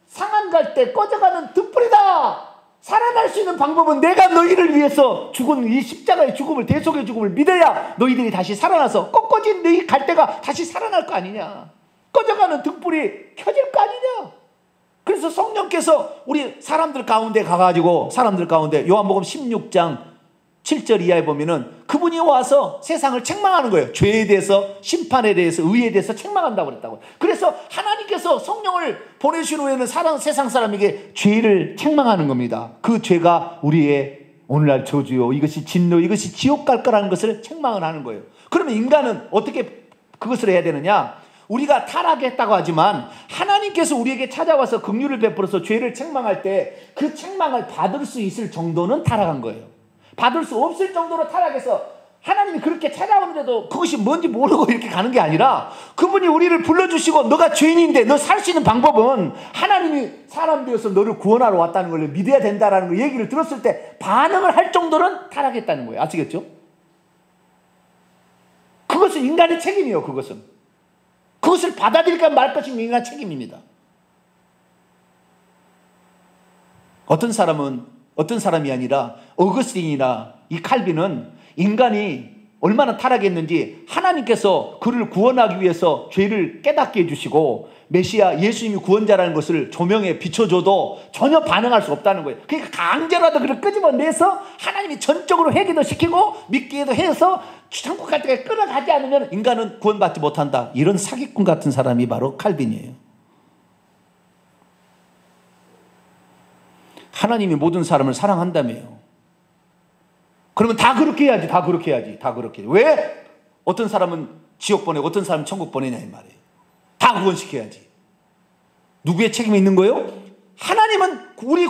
상한 갈 때 꺼져가는 등불이다. 살아날 수 있는 방법은 내가 너희를 위해서 죽은 이 십자가의 죽음을 대속의 죽음을 믿어야 너희들이 다시 살아나서 꺾어진 너희 갈 때가 다시 살아날 거 아니냐. 꺼져가는 등불이 켜질 거 아니냐. 그래서 성령께서 우리 사람들 가운데 가가지고 사람들 가운데 요한복음 16장 7절 이하에 보면은 그분이 와서 세상을 책망하는 거예요. 죄에 대해서, 심판에 대해서, 의에 대해서 책망한다고 그랬다고. 그래서 하나님께서 성령을 보내신 후에는 세상 사람에게 죄를 책망하는 겁니다. 그 죄가 우리의 오늘날 저주요, 이것이 진노, 이것이 지옥 갈 거라는 것을 책망을 하는 거예요. 그러면 인간은 어떻게 그것을 해야 되느냐? 우리가 타락했다고 하지만 하나님께서 우리에게 찾아와서 긍휼을 베풀어서 죄를 책망할 때 그 책망을 받을 수 있을 정도는 타락한 거예요. 받을 수 없을 정도로 타락해서 하나님이 그렇게 찾아오는데도 그것이 뭔지 모르고 이렇게 가는 게 아니라 그분이 우리를 불러주시고 너가 죄인인데 너 살 수 있는 방법은 하나님이 사람 되어서 너를 구원하러 왔다는 걸 믿어야 된다는 걸 얘기를 들었을 때 반응을 할 정도는 타락했다는 거예요. 아시겠죠? 그것은 인간의 책임이에요. 그것을 받아들일까 말 것이 인간의 책임입니다. 어떤 사람이 아니라 어거스틴이나 이 칼빈은 인간이 얼마나 타락했는지 하나님께서 그를 구원하기 위해서 죄를 깨닫게 해주시고 메시아 예수님이 구원자라는 것을 조명에 비춰줘도 전혀 반응할 수 없다는 거예요. 그러니까 강제로라도 그를 끄집어내서 하나님이 전적으로 회개도 시키고 믿기도 해서 천국 갈 때까지 끌어가지 않으면 인간은 구원받지 못한다. 이런 사기꾼 같은 사람이 바로 칼빈이에요. 하나님이 모든 사람을 사랑한다며요. 그러면 다 그렇게 해야지. 다 그렇게. 왜? 어떤 사람은 지옥 보내고 어떤 사람은 천국 보내냐 이 말이에요. 다 구원시켜야지. 누구의 책임이 있는 거예요? 하나님은 우리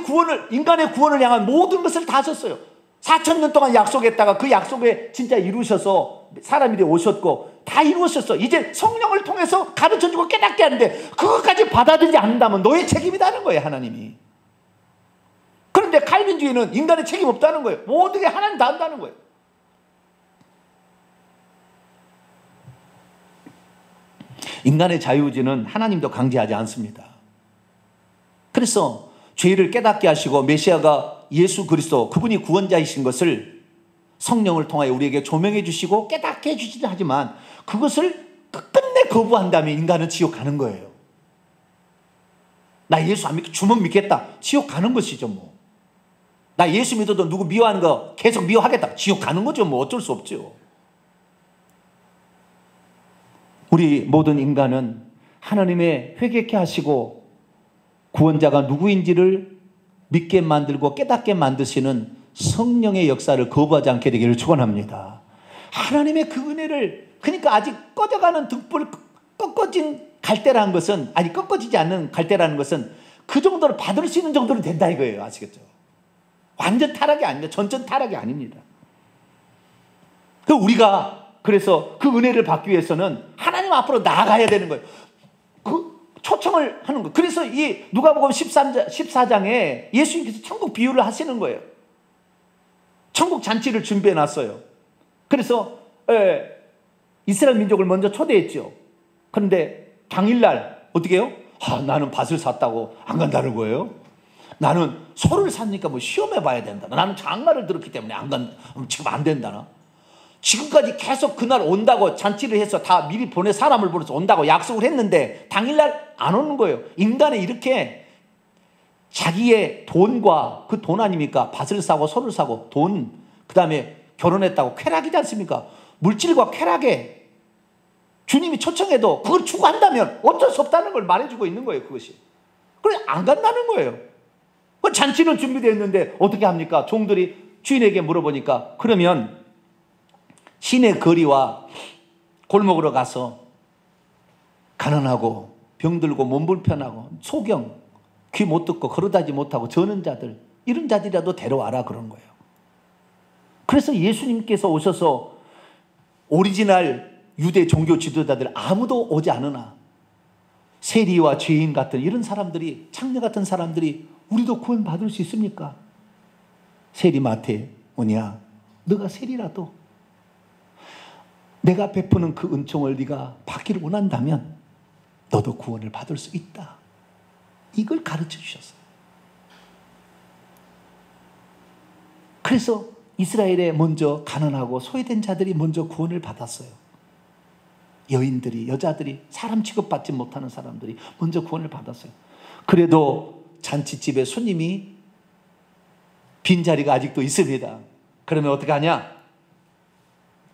인간의 구원을 향한 모든 것을 다 하셨어요. 4,000년 동안 약속했다가 그 약속에 진짜 이루셔서 사람이 되어 오셨고 다 이루셨어. 이제 성령을 통해서 가르쳐주고 깨닫게 하는데 그것까지 받아들이지 않는다면 너의 책임이다는 거예요. 하나님이. 그런데 칼빈 사회민주주의는 인간의 책임 없다는 거예요. 모든 게 하나님 다 한다는 거예요. 인간의 자유의지는 하나님도 강제하지 않습니다. 그래서 죄를 깨닫게 하시고 메시아가 예수 그리스도, 그분이 구원자이신 것을 성령을 통하여 우리에게 조명해 주시고 깨닫게 해주시긴 하지만 그것을 끝끝내 거부한다면 인간은 지옥 가는 거예요. 나 예수 안 믿고 주만 믿겠다. 지옥 가는 것이죠 뭐. 나 예수 믿어도 누구 미워하는 거 계속 미워하겠다. 지옥 가는 거죠 뭐. 어쩔 수 없죠. 우리 모든 인간은 하나님의 회개케 하시고 구원자가 누구인지를 믿게 만들고 깨닫게 만드시는 성령의 역사를 거부하지 않게 되기를 축원합니다. 하나님의 그 은혜를, 그러니까 아직 꺼져가는 등불, 꺾어진 갈대라는 것은, 아니 꺾어지지 않는 갈대라는 것은 그 정도로 받을 수 있는 정도로 된다 이거예요. 아시겠죠? 완전 타락이 아닙니다. 전전 타락이 아닙니다. 우리가 그래서 그 은혜를 받기 위해서는 하나님 앞으로 나아가야 되는 거예요. 그 초청을 하는 거예요. 그래서 이 누가복음 14장에 예수님께서 천국 비유를 하시는 거예요. 천국 잔치를 준비해 놨어요. 그래서 이스라엘 민족을 먼저 초대했죠. 그런데 당일날 어떻게 해요? 나는 밭을 샀다고 안 간다는 거예요. 나는 소를 샀으니까 뭐 시험해 봐야 된다. 나는 장가를 들었기 때문에 지금 안 된다나. 지금까지 계속 그날 온다고 잔치를 해서 다 미리 사람을 보내서 온다고 약속을 했는데 당일날 안 오는 거예요. 인간은 이렇게 자기의 돈과 그 돈 아닙니까? 밭을 사고 소를 사고 돈, 그 다음에 결혼했다고 쾌락이지 않습니까? 물질과 쾌락에 주님이 초청해도 그걸 추구한다면 어쩔 수 없다는 걸 말해주고 있는 거예요. 그것이. 그래서 안 간다는 거예요. 잔치는 준비되어 있는데 어떻게 합니까? 종들이 주인에게 물어보니까 그러면 시내 거리와 골목으로 가서 가난하고 병들고 몸 불편하고 소경, 귀 못 듣고 걸어다지 못하고 저는 자들, 이런 자들이라도 데려와라 그런 거예요. 그래서 예수님께서 오셔서 오리지널 유대 종교 지도자들 아무도 오지 않으나 세리와 죄인 같은 이런 사람들이, 창녀 같은 사람들이 우리도 구원 받을 수 있습니까? 세리 마태 뭐냐, 너가 세리라도 내가 베푸는 그 은총을 네가 받기를 원한다면 너도 구원을 받을 수 있다. 이걸 가르쳐 주셨어요. 그래서 이스라엘에 먼저 가난하고 소외된 자들이 먼저 구원을 받았어요. 여인들이, 여자들이, 사람 취급받지 못하는 사람들이 먼저 구원을 받았어요. 그래도 잔치집에 손님이 빈자리가 아직도 있습니다. 그러면 어떻게 하냐?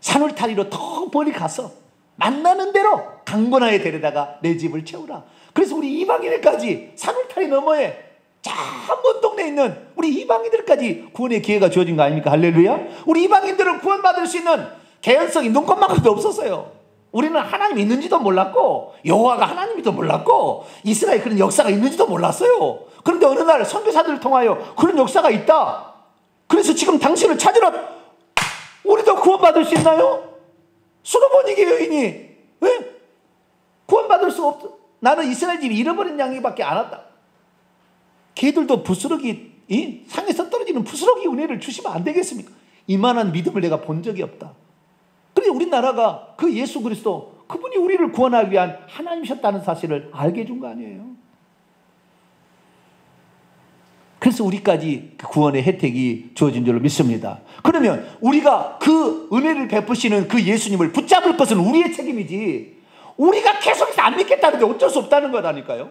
산울타리로 더 멀리 가서 만나는 대로 강번하에 데려다가 내 집을 채우라. 그래서 우리 이방인들까지 산울타리 너머에 먼 동네에 있는 우리 이방인들까지 구원의 기회가 주어진 거 아닙니까? 할렐루야. 우리 이방인들은 구원받을 수 있는 개연성이 눈꽃만큼도 없었어요. 우리는 하나님이 있는지도 몰랐고 여호와가 하나님이도 몰랐고 이스라엘 그런 역사가 있는지도 몰랐어요. 그런데 어느 날 선교사들을 통하여 그런 역사가 있다. 그래서 지금 당신을 찾으러 우리도 구원받을 수 있나요? 수로보니게 여인이 왜? 구원받을 수 없어. 나는 이스라엘 집이 잃어버린 양이밖에 안 왔다. 걔들도 부스러기, 상에서 떨어지는 부스러기 은혜를 주시면 안 되겠습니까? 이만한 믿음을 내가 본 적이 없다. 그래 우리나라가 그 예수 그리스도, 그분이 우리를 구원하기 위한 하나님이셨다는 사실을 알게 해준 거 아니에요? 그래서 우리까지 그 구원의 혜택이 주어진 줄로 믿습니다. 그러면 우리가 그 은혜를 베푸시는 그 예수님을 붙잡을 것은 우리의 책임이지, 우리가 계속해서 안 믿겠다는 게 어쩔 수 없다는 거라니까요.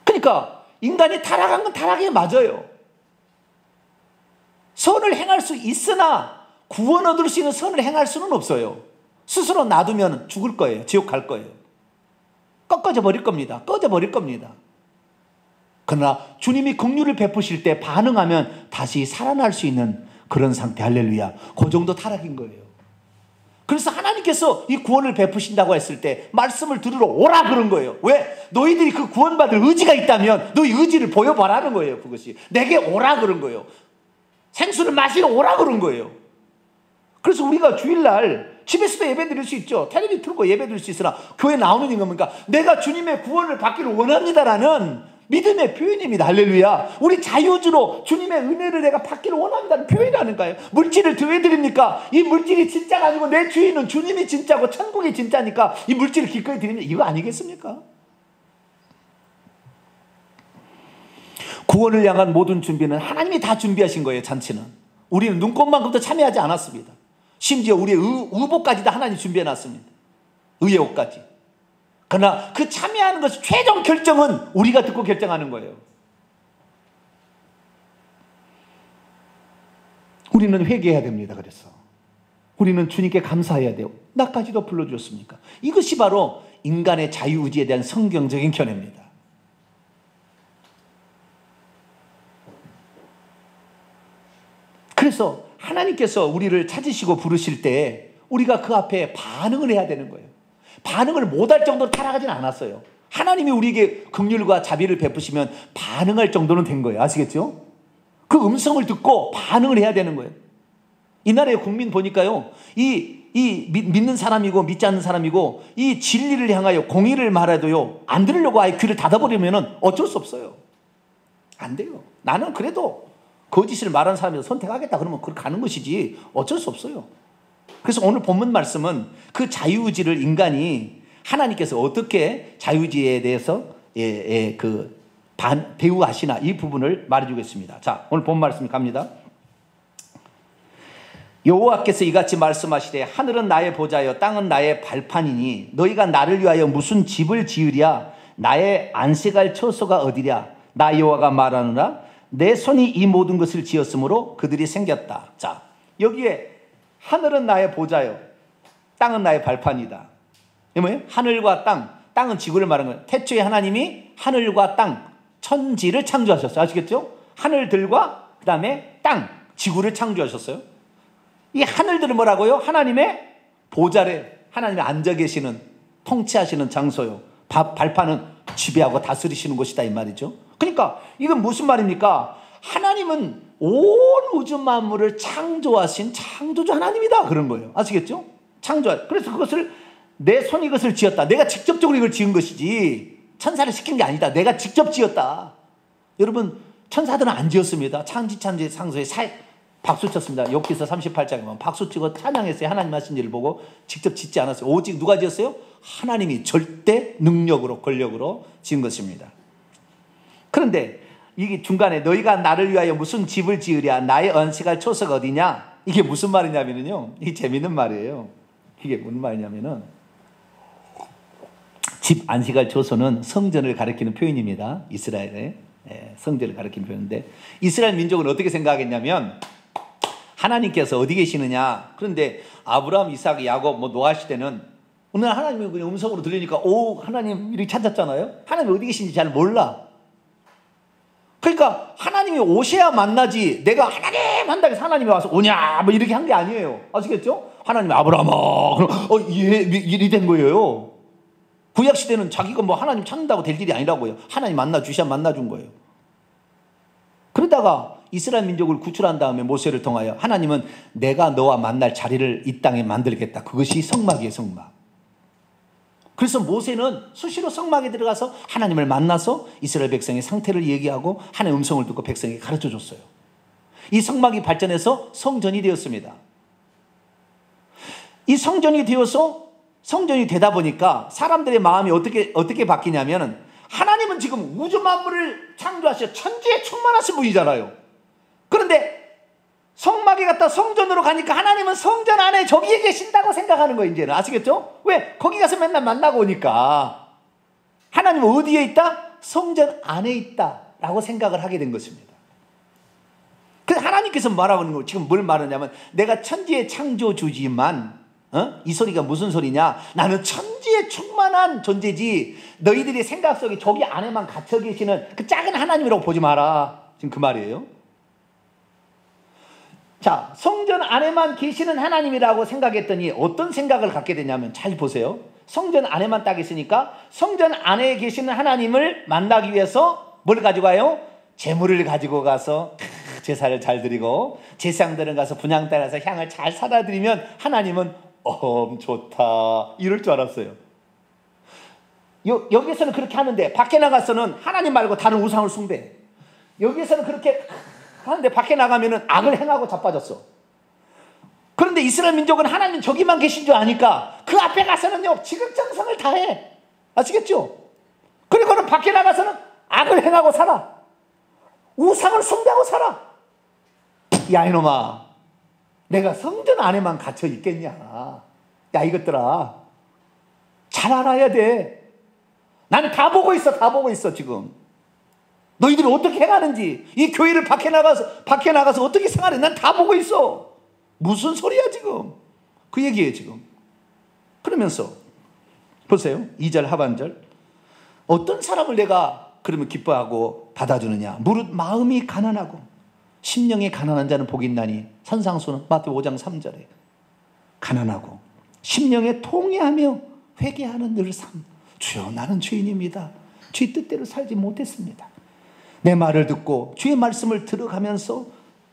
그러니까 인간이 타락한 건 타락이 맞아요. 선을 행할 수 있으나 구원 얻을 수 있는 선을 행할 수는 없어요. 스스로 놔두면 죽을 거예요. 지옥 갈 거예요. 꺾어져 버릴 겁니다. 꺼져 버릴 겁니다. 그러나 주님이 긍휼을 베푸실 때 반응하면 다시 살아날 수 있는 그런 상태. 할렐루야. 그 정도 타락인 거예요. 그래서 하나님께서 이 구원을 베푸신다고 했을 때 말씀을 들으러 오라 그런 거예요. 왜? 너희들이 그 구원받을 의지가 있다면 너희 의지를 보여봐라는 거예요. 그것이 내게 오라 그런 거예요. 생수를 마시러 오라 그런 거예요. 그래서 우리가 주일날 집에서도 예배 드릴 수 있죠. 텔레비전 틀고 예배 드릴 수 있으나 교회 나오는 게 뭡니까? 내가 주님의 구원을 받기를 원합니다라는 믿음의 표현입니다. 할렐루야. 우리 자유주로 주님의 은혜를 내가 받기를 원합니다는 표현이라는 거예요. 물질을 왜 드립니까? 이 물질이 진짜가 아니고 내 주인은 주님이 진짜고 천국이 진짜니까 이 물질을 기꺼이 드립니다. 이거 아니겠습니까? 구원을 향한 모든 준비는 하나님이 다 준비하신 거예요. 잔치는. 우리는 눈꽃만큼도 참여하지 않았습니다. 심지어 우리의 의복까지도 하나님이 준비해놨습니다. 의의 옷까지. 그러나 그 참여하는 것이 최종 결정은 우리가 듣고 결정하는 거예요. 우리는 회개해야 됩니다. 그래서 우리는 주님께 감사해야 돼요. 나까지도 불러주셨습니까? 이것이 바로 인간의 자유의지에 대한 성경적인 견해입니다. 그래서 하나님께서 우리를 찾으시고 부르실 때 우리가 그 앞에 반응을 해야 되는 거예요. 반응을 못할 정도로 타락하지는 않았어요. 하나님이 우리에게 긍휼과 자비를 베푸시면 반응할 정도는 된 거예요. 아시겠죠? 그 음성을 듣고 반응을 해야 되는 거예요. 이 나라의 국민 보니까요, 믿는 사람이고 믿지 않는 사람이고 이 진리를 향하여 공의를 말해도요, 안 들으려고 아예 귀를 닫아버리면 어쩔 수 없어요. 안 돼요. 나는 그래도 거짓을 말하는 사람이 선택하겠다 그러면 그렇게 가는 것이지 어쩔 수 없어요. 그래서 오늘 본문 말씀은 그 자유의지를 인간이 하나님께서 어떻게 자유의지에 대해서 대우하시나 이 부분을 말해주겠습니다. 자, 오늘 본 말씀 갑니다. 여호와께서 이같이 말씀하시되 하늘은 나의 보좌여 땅은 나의 발판이니 너희가 나를 위하여 무슨 집을 지으랴 나의 안식할 처소가 어디랴 나 여호와가 말하노라 내 손이 이 모든 것을 지었으므로 그들이 생겼다. 자, 여기에 하늘은 나의 보좌요 땅은 나의 발판이다. 이게 뭐예요? 하늘과 땅은 지구를 말하는 거예요. 태초에 하나님이 하늘과 땅, 천지를 창조하셨어요. 아시겠죠? 하늘들과 그 다음에 땅, 지구를 창조하셨어요. 이 하늘들은 뭐라고요? 하나님의 보좌래. 하나님이 앉아 계시는, 통치하시는 장소요. 발판은 지배하고 다스리시는 곳이다 이 말이죠. 그러니까 이건 무슨 말입니까? 하나님은 온 우주 만물을 창조하신 창조주 하나님이다 그런 거예요. 아시겠죠? 그래서 그것을 내 손이 이것을 지었다. 내가 직접적으로 이걸 지은 것이지 천사를 시킨 게 아니다. 내가 직접 지었다. 여러분, 천사들은 안 지었습니다. 창지 상소에 박수 쳤습니다. 욥기서 38장에 보면 박수 치고 찬양했어요. 하나님 하신 일을 보고 직접 짓지 않았어요. 오직 누가 지었어요? 하나님이 절대 능력으로 권력으로 지은 것입니다. 그런데 이게 중간에 너희가 나를 위하여 무슨 집을 지으랴 나의 안식할 처소가 어디냐 이게 무슨 말이냐면요, 이게 재밌는 말이에요. 이게 무슨 말이냐면은 집 안식할 처소는 성전을 가리키는 표현입니다. 이스라엘의 성전을 가리키는 표현인데 이스라엘 민족은 어떻게 생각했냐면 하나님께서 어디 계시느냐. 그런데 아브라함, 이삭, 야곱, 노아 시대는 어느 날 하나님이 그냥 음성으로 들리니까 오 하나님 이렇게 찾았잖아요. 하나님이 어디 계신지 잘 몰라. 그러니까 하나님이 오셔야 만나지 내가 하나님 한다고 해서 하나님이 와서 오냐 뭐 이렇게 한 게 아니에요. 아시겠죠? 하나님이 아브라함아 그럼 일이 된 거예요. 구약시대는 자기가 뭐 하나님 찾는다고 될 일이 아니라고요. 하나님 만나 주셔야 만나 준 거예요. 그러다가 이스라엘 민족을 구출한 다음에 모세를 통하여 하나님은 내가 너와 만날 자리를 이 땅에 만들겠다. 그것이 성막이에요. 성막. 그래서 모세는 수시로 성막에 들어가서 하나님을 만나서 이스라엘 백성의 상태를 얘기하고 하나님의 음성을 듣고 백성에게 가르쳐 줬어요. 이 성막이 발전해서 성전이 되었습니다. 이 성전이 되다 보니까 사람들의 마음이 어떻게 바뀌냐면 하나님은 지금 우주 만물을 창조하셔 천지에 충만하신 분이잖아요. 그런데 성막에 갔다 성전으로 가니까 하나님은 성전 안에 저기에 계신다고 생각하는 거예요. 이제는 아시겠죠? 왜? 거기 가서 맨날 만나고 오니까 하나님은 어디에 있다? 성전 안에 있다 라고 생각을 하게 된 것입니다. 그래서 하나님께서 말하고 있는 거 지금 뭘 말하냐면 내가 천지의 창조주지만 이 소리가 무슨 소리냐? 나는 천지에 충만한 존재지 너희들의 생각 속에 저기 안에만 갇혀 계시는 그 작은 하나님이라고 보지 마라. 지금 그 말이에요. 자, 성전 안에만 계시는 하나님이라고 생각했더니 어떤 생각을 갖게 되냐면 잘 보세요. 성전 안에만 딱 있으니까 성전 안에 계시는 하나님을 만나기 위해서 뭘 가지고 와요? 재물을 가지고 가서 제사를 잘 드리고 제사장들은 가서 분향단에서 향을 잘 사다 드리면 하나님은 좋다 이럴 줄 알았어요. 여기서는 그렇게 하는데 밖에 나가서는 하나님 말고 다른 우상을 숭배해. 여기서는 그렇게 하는데 밖에 나가면은 악을 행하고 자빠졌어. 그런데 이스라엘 민족은 하나님 저기만 계신 줄 아니까 그 앞에 가서는요 지극정성을 다해. 아시겠죠? 그리고는 밖에 나가서는 악을 행하고 살아. 우상을 숭배하고 살아. 야 이놈아, 내가 성전 안에만 갇혀 있겠냐. 야 이것들아, 잘 알아야 돼. 나는 다 보고 있어 지금. 너희들이 어떻게 행하는지, 이 교회를 밖에 나가서 어떻게 생활해, 난 다 보고 있어. 무슨 소리야 지금. 그 얘기예요 지금. 그러면서 보세요, 2절 하반절. 어떤 사람을 내가 그러면 기뻐하고 받아주느냐. 무릇 마음이 가난하고 심령이 가난한 자는 복이 있나니. 산상수는 마태복음 5장 3절에 가난하고 심령에 통회하며 회개하는 늘 삶. 주여 나는 죄인입니다. 주의 뜻대로 살지 못했습니다. 내 말을 듣고 주의 말씀을 들어가면서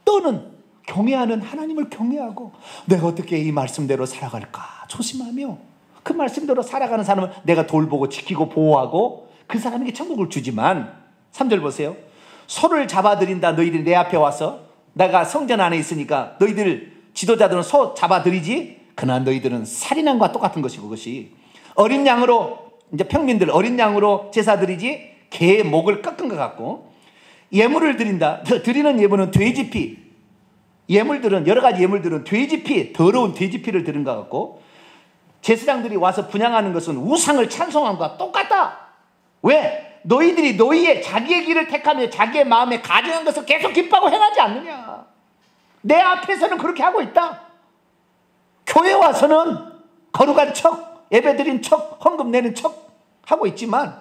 또는 경외하는 하나님을 경외하고 내가 어떻게 이 말씀대로 살아갈까 조심하며 그 말씀대로 살아가는 사람을 내가 돌보고 지키고 보호하고 그 사람에게 천국을 주지만 3절 보세요. 소를 잡아들인다 너희들이 내 앞에 와서. 내가 성전 안에 있으니까 너희들 지도자들은 소 잡아들이지. 그러나 너희들은 살인함과 똑같은 것이고, 그것이 어린 양으로, 이제 평민들 어린 양으로 제사 드리지 개의 목을 꺾은 것 같고, 예물을 드린다. 드리는 예물은 돼지피. 예물들은 여러 가지 예물들은 돼지피, 더러운 돼지피를 드린 것 같고, 제사장들이 와서 분향하는 것은 우상을 찬송함과 똑같다. 왜? 너희들이 너희의 자기의 길을 택하며 자기의 마음에 가증한 것을 계속 기뻐하고 행하지 않느냐. 내 앞에서는 그렇게 하고 있다. 교회 와서는 거룩한 척, 예배드린 척, 헌금 내는 척 하고 있지만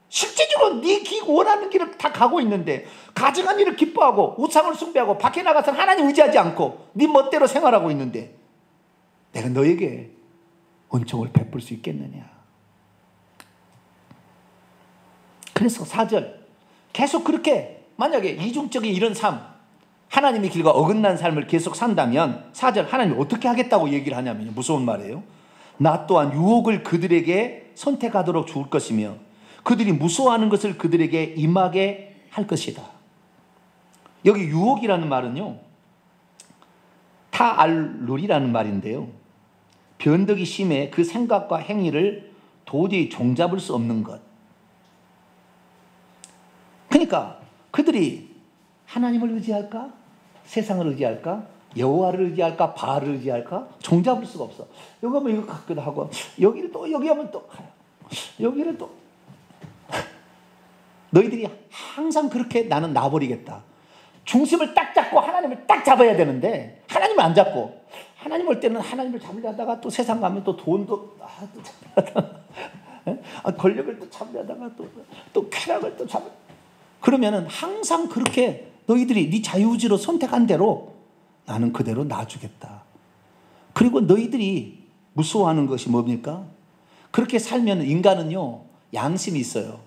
실제적으로 네 원하는 길을 다 가고 있는데 가증한 일을 기뻐하고 우상을 숭배하고 밖에 나가서는 하나님 의지하지 않고 네 멋대로 생활하고 있는데 내가 너에게 은총을 베풀 수 있겠느냐. 그래서 4절 계속 그렇게 만약에 이중적인 이런 삶, 하나님의 길과 어긋난 삶을 계속 산다면 4절 하나님 어떻게 하겠다고 얘기를 하냐면요, 무서운 말이에요. 나 또한 유혹을 그들에게 선택하도록 줄 것이며 그들이 무서워하는 것을 그들에게 임하게 할 것이다. 여기 유혹이라는 말은요 타알룰이라는 말인데요, 변덕이 심해 그 생각과 행위를 도저히 종잡을 수 없는 것. 그러니까 그들이 하나님을 의지할까? 세상을 의지할까? 여호와를 의지할까? 바알을 의지할까? 종잡을 수가 없어. 여기 하면 이거 같기도 하고 여기를 또 여기 하면 또 여기를 또 너희들이 항상 그렇게 나는 놔버리겠다. 중심을 딱 잡고 하나님을 딱 잡아야 되는데 하나님을 안 잡고 하나님 올 때는 하나님을 잡으려다가 또 세상 가면 또 돈도 또 잡으려다가 권력을 또 잡으려다가 또 쾌락을 또 잡으. 그러면은 항상 그렇게 너희들이 네 자유의지로 선택한 대로 나는 그대로 놔주겠다. 그리고 너희들이 무서워하는 것이 뭡니까? 그렇게 살면 인간은요 양심이 있어요.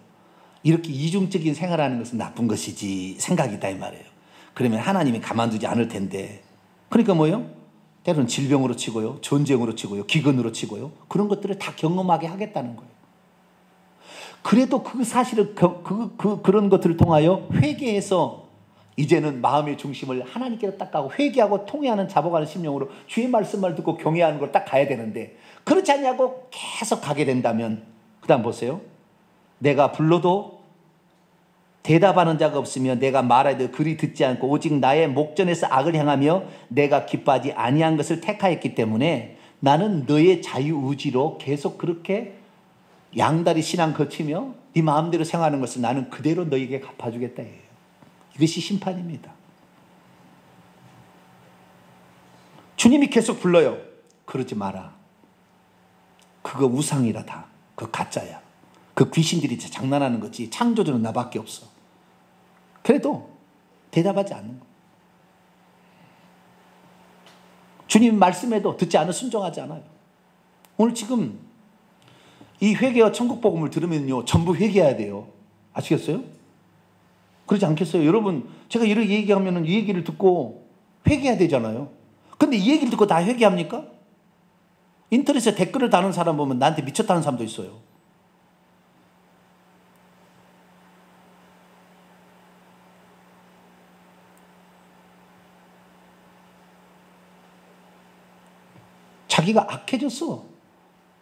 이렇게 이중적인 생활하는 것은 나쁜 것이지 생각이다 이 말이에요. 그러면 하나님이 가만두지 않을 텐데. 그러니까 뭐예요? 때로는 질병으로 치고요, 전쟁으로 치고요, 기근으로 치고요, 그런 것들을 다 경험하게 하겠다는 거예요. 그래도 그 사실을 그런 것들을 통하여 회개해서 이제는 마음의 중심을 하나님께로 딱 가고 회개하고 통회하는 잡아가는 심령으로 주의 말씀을 듣고 경외하는 걸 딱 가야 되는데 그렇지 않냐고 계속 가게 된다면 그 다음 보세요. 내가 불러도 대답하는 자가 없으며 내가 말하되 그리 듣지 않고 오직 나의 목전에서 악을 행하며 내가 기뻐하지 아니한 것을 택하였기 때문에 나는 너의 자유의지로 계속 그렇게 양다리 신앙 거치며 네 마음대로 생활하는 것을 나는 그대로 너에게 갚아주겠다. 이것이 심판입니다. 주님이 계속 불러요. 그러지 마라. 그거 우상이라 다. 그거 가짜야. 그 귀신들이 장난하는 거지 창조주는 나밖에 없어. 그래도 대답하지 않는 거예요. 주님 말씀에도 듣지 않아 순종하지 않아요. 오늘 지금 이 회개와 천국복음을 들으면요 전부 회개해야 돼요. 아시겠어요? 그렇지 않겠어요? 여러분 제가 이렇게 얘기하면 이 얘기를 듣고 회개해야 되잖아요. 근데 이 얘기를 듣고 다 회개합니까? 인터넷에 댓글을 다는 사람 보면 나한테 미쳤다는 사람도 있어요. 자기가 악해졌어.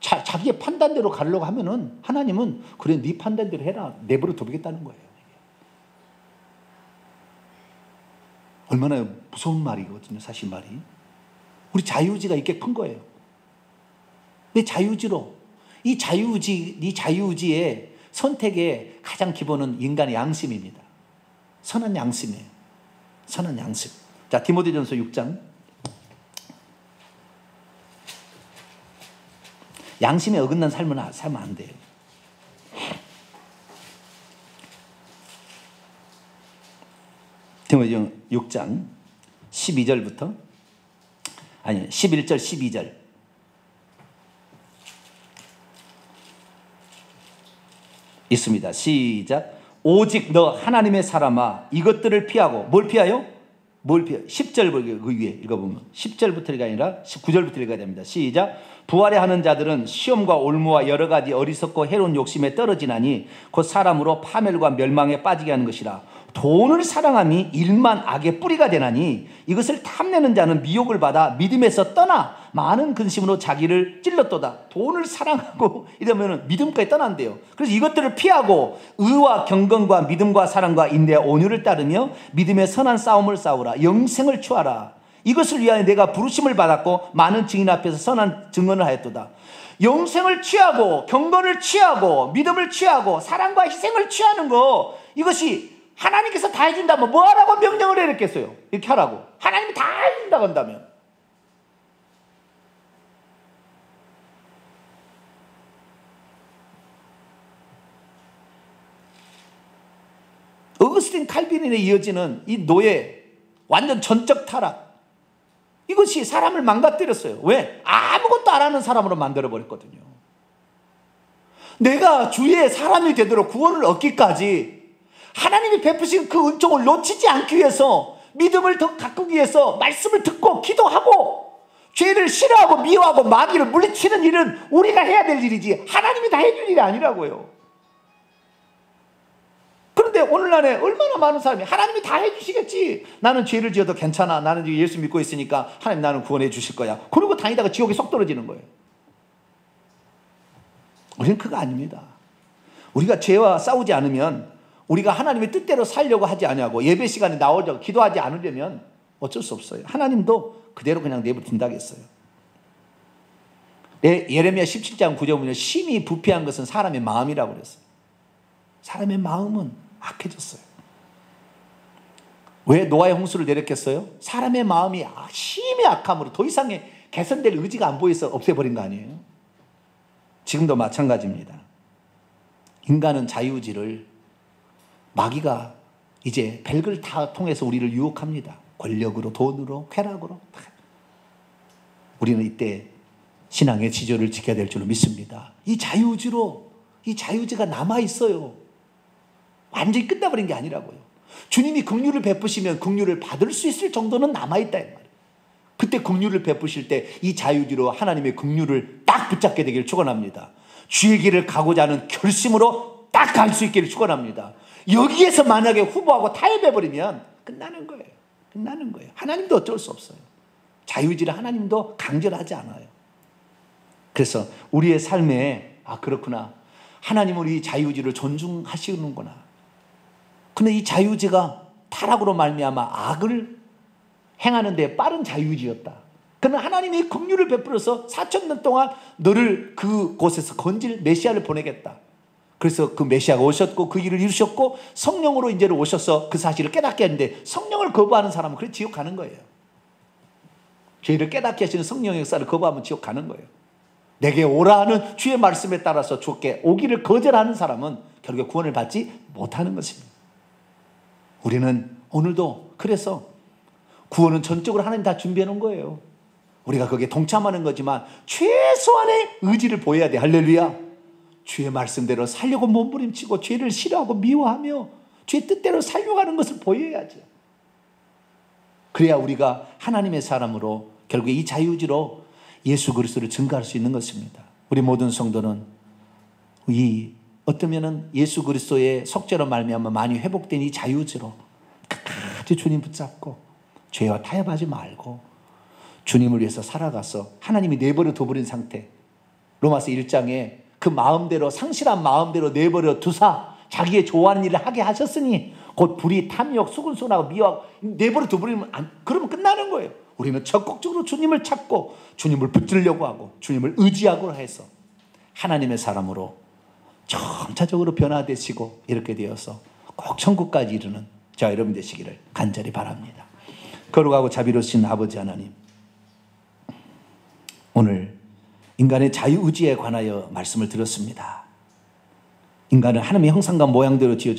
자기의 판단대로 가려고 하면은 하나님은 그래 네 판단대로 해라 내버려 둬보겠다는 거예요. 얼마나 무서운 말이거든요. 사실 말이. 우리 자유의지가 이렇게 큰 거예요. 내 자유의지로 이 자유의지의 선택의 가장 기본은 인간의 양심입니다. 선한 양심이에요. 선한 양심. 자, 디모데전서 6장. 양심에 어긋난 삶은 살면 안 돼요. 디모데전서 6장 12절부터 11절 12절 있습니다. 시작. 오직 너 하나님의 사람아 이것들을 피하고 뭘 피하여? 뭘 피하여? 10절 그 위에 읽어보면 10절부터가 아니라 19절부터 읽어야 됩니다. 시작. 부활에 하는 자들은 시험과 올무와 여러 가지 어리석고 해로운 욕심에 떨어지나니 곧 사람으로 파멸과 멸망에 빠지게 하는 것이라. 돈을 사랑함이 일만 악의 뿌리가 되나니 이것을 탐내는 자는 미혹을 받아 믿음에서 떠나 많은 근심으로 자기를 찔렀도다. 돈을 사랑하고 이러면 믿음까지 떠난대요. 그래서 이것들을 피하고 의와 경건과 믿음과 사랑과 인내와 온유를 따르며 믿음의 선한 싸움을 싸우라. 영생을 취하라. 이것을 위하여 내가 부르심을 받았고 많은 증인 앞에서 선한 증언을 하였도다. 영생을 취하고 경건을 취하고 믿음을 취하고 사랑과 희생을 취하는 거, 이것이 하나님께서 다 해준다면 뭐하라고 명령을 해랬겠어요? 이렇게 하라고. 하나님이 다 해준다고 한다면. 어거스틴 칼빈에 이어지는 이 노예, 완전 전적 타락, 이것이 사람을 망가뜨렸어요. 왜? 아무것도 안 하는 사람으로 만들어버렸거든요. 내가 주의 사람이 되도록 구원을 얻기까지 하나님이 베푸신 그 은총을 놓치지 않기 위해서, 믿음을 더 가꾸기 위해서 말씀을 듣고 기도하고 죄를 싫어하고 미워하고 마귀를 물리치는 일은 우리가 해야 될 일이지 하나님이 다 해줄 일이 아니라고요. 그런데 오늘날에 얼마나 많은 사람이 하나님이 다 해주시겠지, 나는 죄를 지어도 괜찮아, 나는 예수 믿고 있으니까 하나님 나는 구원해 주실 거야, 그러고 다니다가 지옥에 쏙 떨어지는 거예요. 우리는 그거 아닙니다. 우리가 죄와 싸우지 않으면, 우리가 하나님의 뜻대로 살려고 하지 않냐고 예배 시간에 나오자고 기도하지 않으려면 어쩔 수 없어요. 하나님도 그대로 그냥 내버려둔다겠어요. 예레미야 17장 9절 보면 심히 부패한 것은 사람의 마음이라고 그랬어요. 사람의 마음은 악해졌어요. 왜 노아의 홍수를 내렸겠어요? 사람의 마음이 심히 악함으로 더 이상의 개선될 의지가 안 보여서 없애버린 거 아니에요? 지금도 마찬가지입니다. 인간은 자유의지를 마귀가 이제 별걸 다 통해서 우리를 유혹합니다. 권력으로, 돈으로, 쾌락으로. 우리는 이때 신앙의 지조를 지켜야 될 줄로 믿습니다. 이 자유의지로, 이 자유의지가 남아있어요. 완전히 끝나버린 게 아니라고요. 주님이 긍휼을 베푸시면 긍휼을 받을 수 있을 정도는 남아있다 이 말이에요. 그때 긍휼을 베푸실 때 이 자유의지로 하나님의 긍휼을 딱 붙잡게 되기를 축원합니다. 주의 길을 가고자 하는 결심으로 딱 갈 수 있기를 축원합니다. 여기에서 만약에 후보하고 타협해버리면 끝나는 거예요. 끝나는 거예요. 하나님도 어쩔 수 없어요. 자유의지를 하나님도 강제하지 않아요. 그래서 우리의 삶에 그렇구나, 하나님은 이 자유의지를 존중하시는구나. 근데 이 자유의지가 타락으로 말미암아 악을 행하는 데 빠른 자유의지였다. 그러나 하나님이 긍휼을 베풀어서 4,000년 동안 너를 그곳에서 건질 메시아를 보내겠다. 그래서 그 메시아가 오셨고 그 일을 이루셨고 성령으로 이제는 오셔서 그 사실을 깨닫게 하는데, 성령을 거부하는 사람은 그래 지옥 가는 거예요. 죄를 깨닫게 하시는 성령의 역사를 거부하면 지옥 가는 거예요. 내게 오라 하는 주의 말씀에 따라서 주께 오기를 거절하는 사람은 결국에 구원을 받지 못하는 것입니다. 우리는 오늘도 그래서 구원은 전적으로 하나님 다 준비해 놓은 거예요. 우리가 거기에 동참하는 거지만 최소한의 의지를 보여야 돼. 할렐루야. 주의 말씀대로 살려고 몸부림치고 죄를 싫어하고 미워하며 주의 뜻대로 살려가는 것을 보여야죠. 그래야 우리가 하나님의 사람으로 결국에 이 자유의지로 예수 그리스도를 증거할 수 있는 것입니다. 우리 모든 성도는 어떠면은 예수 그리스도의 속죄로 말미암아 많이 회복된 이 자유의지로 끝까지 주님 붙잡고 죄와 타협하지 말고 주님을 위해서 살아가서 하나님이 내버려 둬버린 상태, 로마서 1장에 그 마음대로, 상실한 마음대로 내버려 두사 자기의 좋아하는 일을 하게 하셨으니 곧 불의, 탐욕, 수근수근하고 미워하고 내버려 둬버리면 그러면 끝나는 거예요. 우리는 적극적으로 주님을 찾고 주님을 붙들려고 하고 주님을 의지하고 해서 하나님의 사람으로 점차적으로 변화되시고 이렇게 되어서 꼭 천국까지 이르는 저 여러분 되시기를 간절히 바랍니다. 거룩하고 자비로우신 아버지 하나님, 오늘 인간의 자유의지에 관하여 말씀을 들었습니다. 인간은 하나님의 형상과 모양대로 지어져